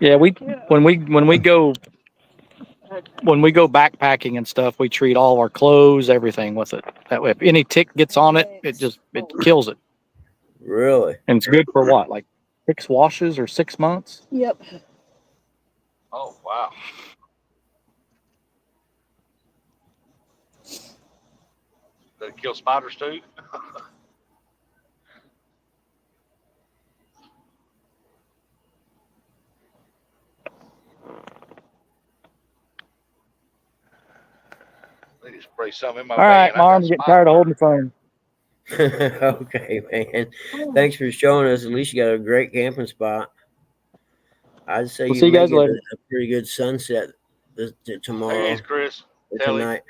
yeah, when we go backpacking and stuff, we treat all our clothes, everything with it. That way, if any tick gets on it, it kills it. Really? And it's good for what, like 6 washes or 6 months? Yep. Oh, wow. Does it kill spiders too? They just spray something in my All right, van. Mom, getting tired of holding the phone. Okay, man. Thanks for showing us. At least you got a great camping spot. I'd say We'll you see you may guys get later. a pretty good sunset tomorrow Hey, Chris. or Telly. tonight.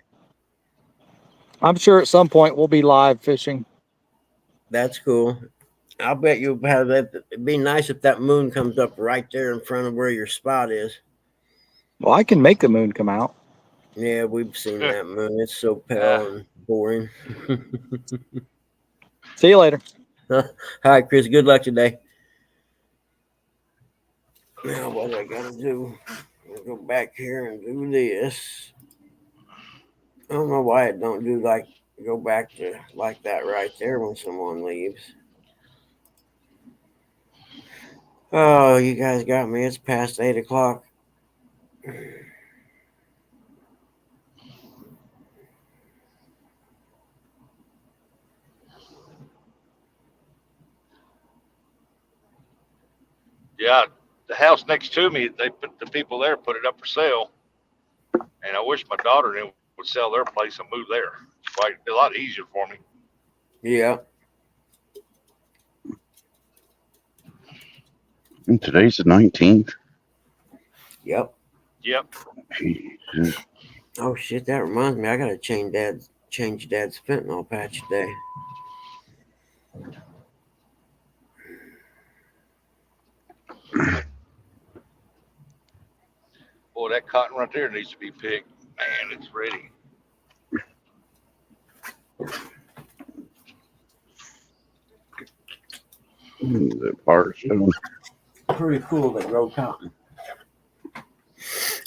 I'm sure at some point we'll be live fishing. That's cool. I'll bet you'll have that. It'd be nice if that moon comes up right there in front of where your spot is. Well, I can make the moon come out. Yeah, we've seen that moon. It's so pale and boring. See you later. All right, Chris. Good luck today. Now, what I gotta do? I'll go back here and do this. I don't know why it don't do go back to like that right there when someone leaves. Oh, you guys got me. It's past 8 o'clock. Yeah, the house next to me, the people there put it up for sale, and I wish my daughter and them would sell their place and move there. It's like a lot easier for me. Yeah. And today's the 19th. Yep. Yep. Jesus. Oh shit, that reminds me. I gotta change Dad's fentanyl patch today. Boy, that cotton right there needs to be picked. Man, it's ready. The Firestone. Pretty cool they grow cotton.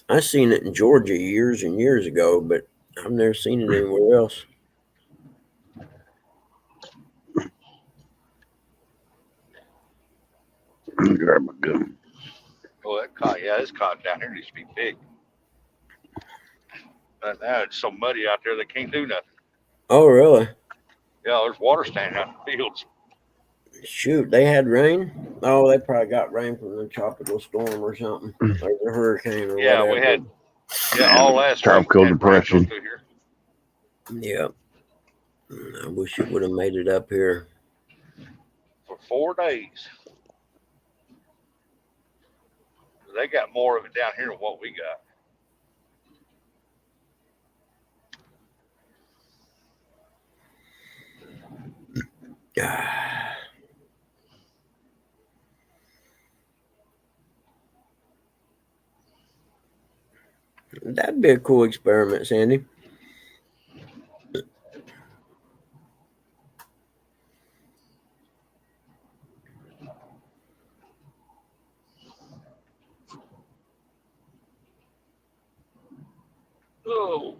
I seen it in Georgia years and years ago, but I've never seen it anywhere else. Grab my gun. Oh, that cotton, yeah, this cotton down here needs to be picked. But now it's so muddy out there they can't do nothing. Oh really? Yeah, there's water standing out in the fields. Shoot, they had rain. Oh, they probably got rain from the tropical storm or something, or the hurricane or Yeah, whatever. we had all last Tropical week. depression. Here. Yeah. I wish it would have made it up here. For 4 days. They got more of it down here than what we got. That'd be a cool experiment, Sandy. Oh.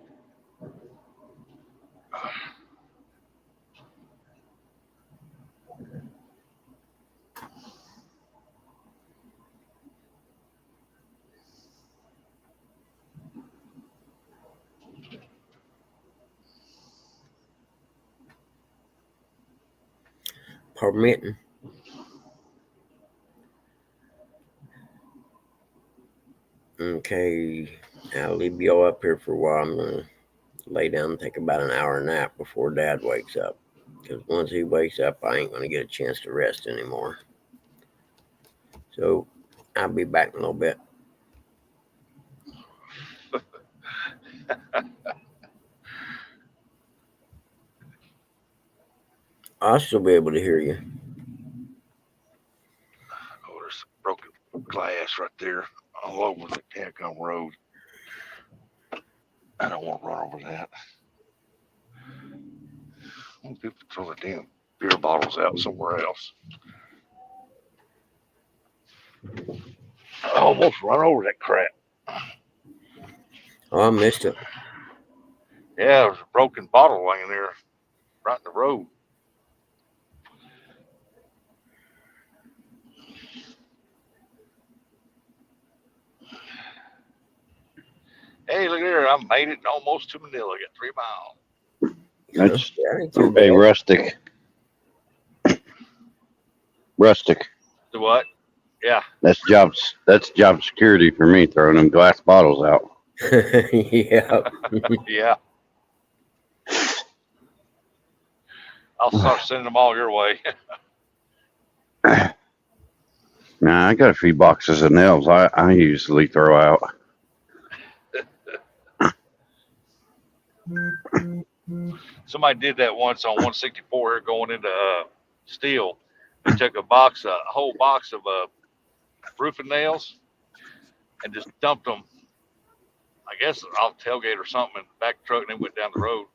permitting. Okay, I'll leave y'all up here for a while. I'm gonna lay down and take about an hour nap before Dad wakes up. Because once he wakes up, I ain't gonna get a chance to rest anymore. So I'll be back in a little bit. I'll still be able to hear you. Oh, there's broken glass right there all over the Cancun Road. I don't want to run over that. I want people to throw the damn beer bottles out somewhere else. I almost run over that crap. Oh, I missed it. Yeah, there's a broken bottle laying there right in the road. Hey, look there. I made it almost to Manila. I got 3 miles. That's That ain't too a bad. rustic. Rustic. The what? Yeah. That's job security for me, throwing them glass bottles out. Yeah. Yeah. I'll start sending them all your way. Nah, I got a few boxes of nails I usually throw out. Somebody did that once on 164 here going into Steel. They took a whole box of roofing nails and just dumped them, I guess, off the tailgate or something in the back of the truck, and then went down the road.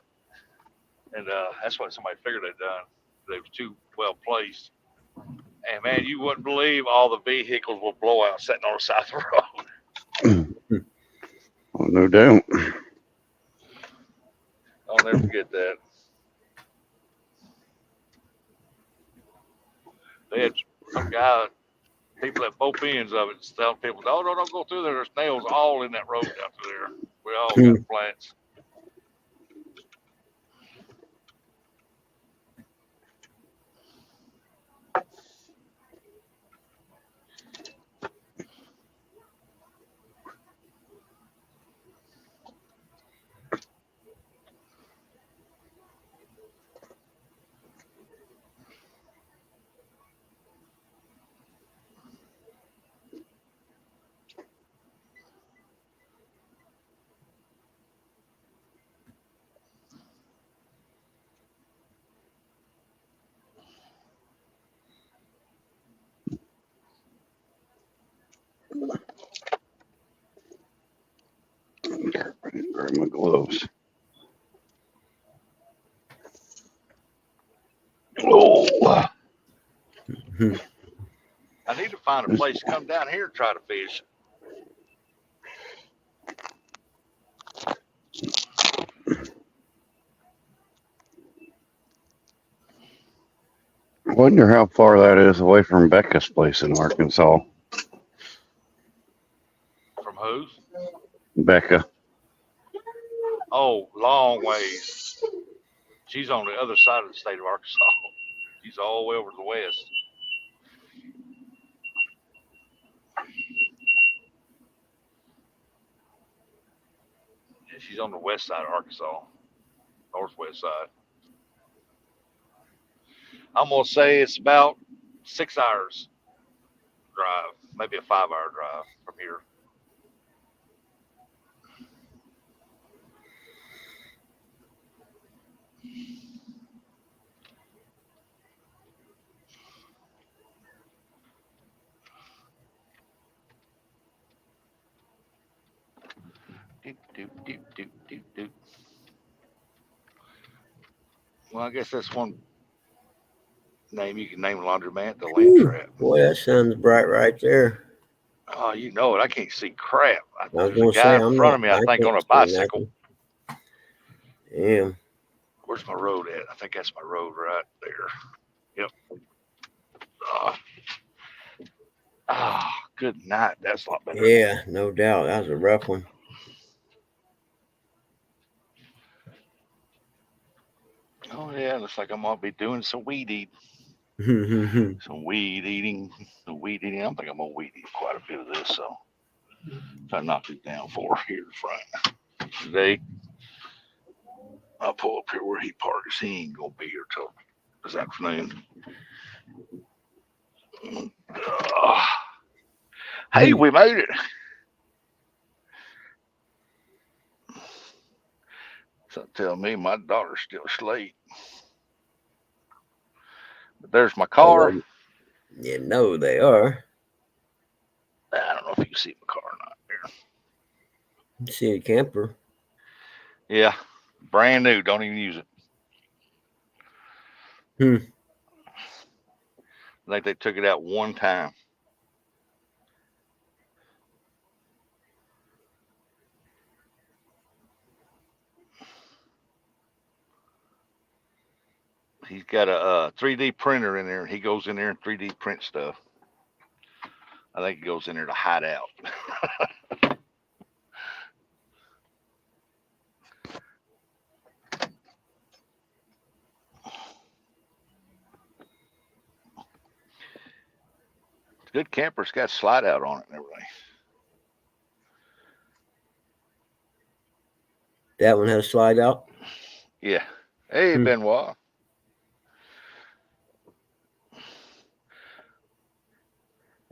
And that's what somebody figured they'd done. They was too well placed. And man, you wouldn't believe all the vehicles will blow out sitting on the side of the road. Oh, no doubt. I'll never forget that. They had some guy, people at both ends of it, telling people, "Oh, no, don't go through there. There's nails all in that road down through there. We all got plants." Grab my gloves. Oh. I need to find a place to come down here and try to fish. I wonder how far that is away from Becca's place in Arkansas. From whose? Becca. Oh, long ways. She's on the other side of the state of Arkansas. She's all the way over to the west. Yeah, she's on the west side of Arkansas, northwest side. I'm gonna say it's about 6 hours drive, maybe a 5 hour drive from here. Doop, doop, doop, doop, doop, doop. Well, I guess that's one name you can name a laundromat, the Land Trap. Boy, that sun's bright right there. Oh, you know it. I can't see crap. I was There's a gonna guy say in front of me, I think, can't on a see bicycle. nothing. Damn. Where's my road at? I think that's my road right there. Yep. Good night. That's a lot better. Yeah, no doubt. That was a rough one. Oh yeah, looks like I'm gonna be doing some weed eating. some weed eating. I think I'm gonna weed eat quite a bit of this, so I knocked it down for here in front today. I'll pull up here where he parks. He ain't gonna be here till this afternoon. Hey, we made it. So tell me my daughter's still asleep. But there's my car. You know they are. I don't know if you can see my car or not there. You see a camper. Yeah, brand new. Don't even use it. I think they took it out one time. He's got a 3D printer in there, and he goes in there and 3D print stuff. I think he goes in there to hide out. It's a good camper. It's got slide out on it and everything. That one has slide out? Yeah. Hey, Benoit.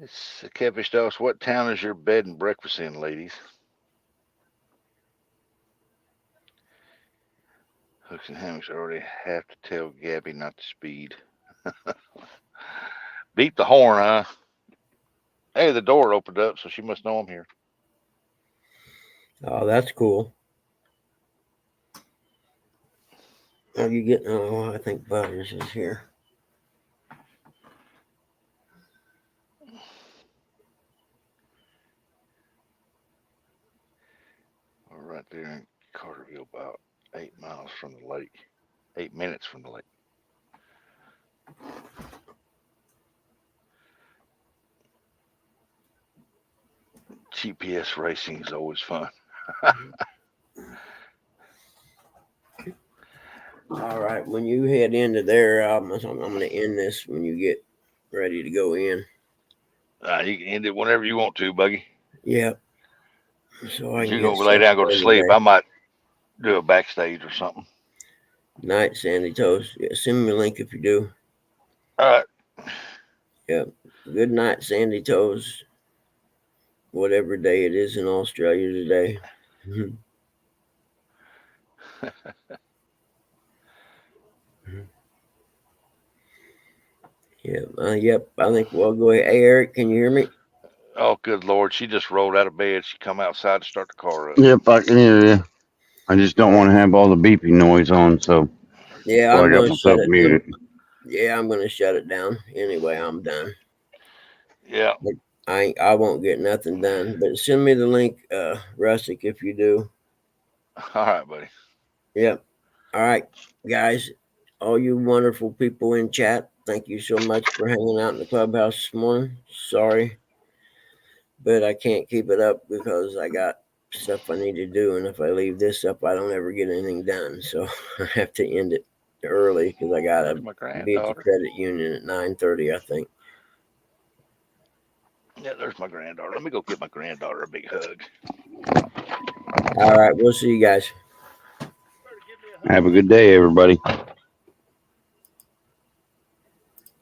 It's a catfish dose. What town is your bed and breakfast in, ladies? Hooks and hammocks already have to tell Gabby not to speed. Beat the horn, huh? Hey, the door opened up, so she must know I'm here. Oh, that's cool. Are you getting? Oh, I think Butters is here. We're right there in Carterville, about 8 miles from the lake. 8 minutes from the lake. GPS racing is always fun. All right, when you head into there, I'm going to end this when you get ready to go in. You can end it whenever you want to, Buggy. Yep. So if you're going to lay down and go to sleep, I might do a backstage or something. Night, Sandy Toast. Yeah, send me a link if you do. All right. Yep. Good night, Sandy Toes. Whatever day it is in Australia today. Yep. I think we'll go ahead. Hey, Eric, can you hear me? Oh, good Lord. She just rolled out of bed. She come outside to start the car up. Yep, I can hear you. I just don't want to have all the beeping noise on, so yeah, I got myself muted. I'm going to shut it down. Anyway, I'm done. Yeah. But I won't get nothing done. But send me the link, Rustic, if you do. All right, buddy. Yep. All right, guys. All you wonderful people in chat, thank you so much for hanging out in the clubhouse this morning. Sorry, but I can't keep it up because I got stuff I need to do. And if I leave this up, I don't ever get anything done. So I have to end it early because I got to be at the credit union at 9:30, I think. Yeah, there's my granddaughter. Let me go give my granddaughter a big hug. All right. We'll see you guys. Have a good day, everybody.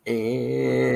And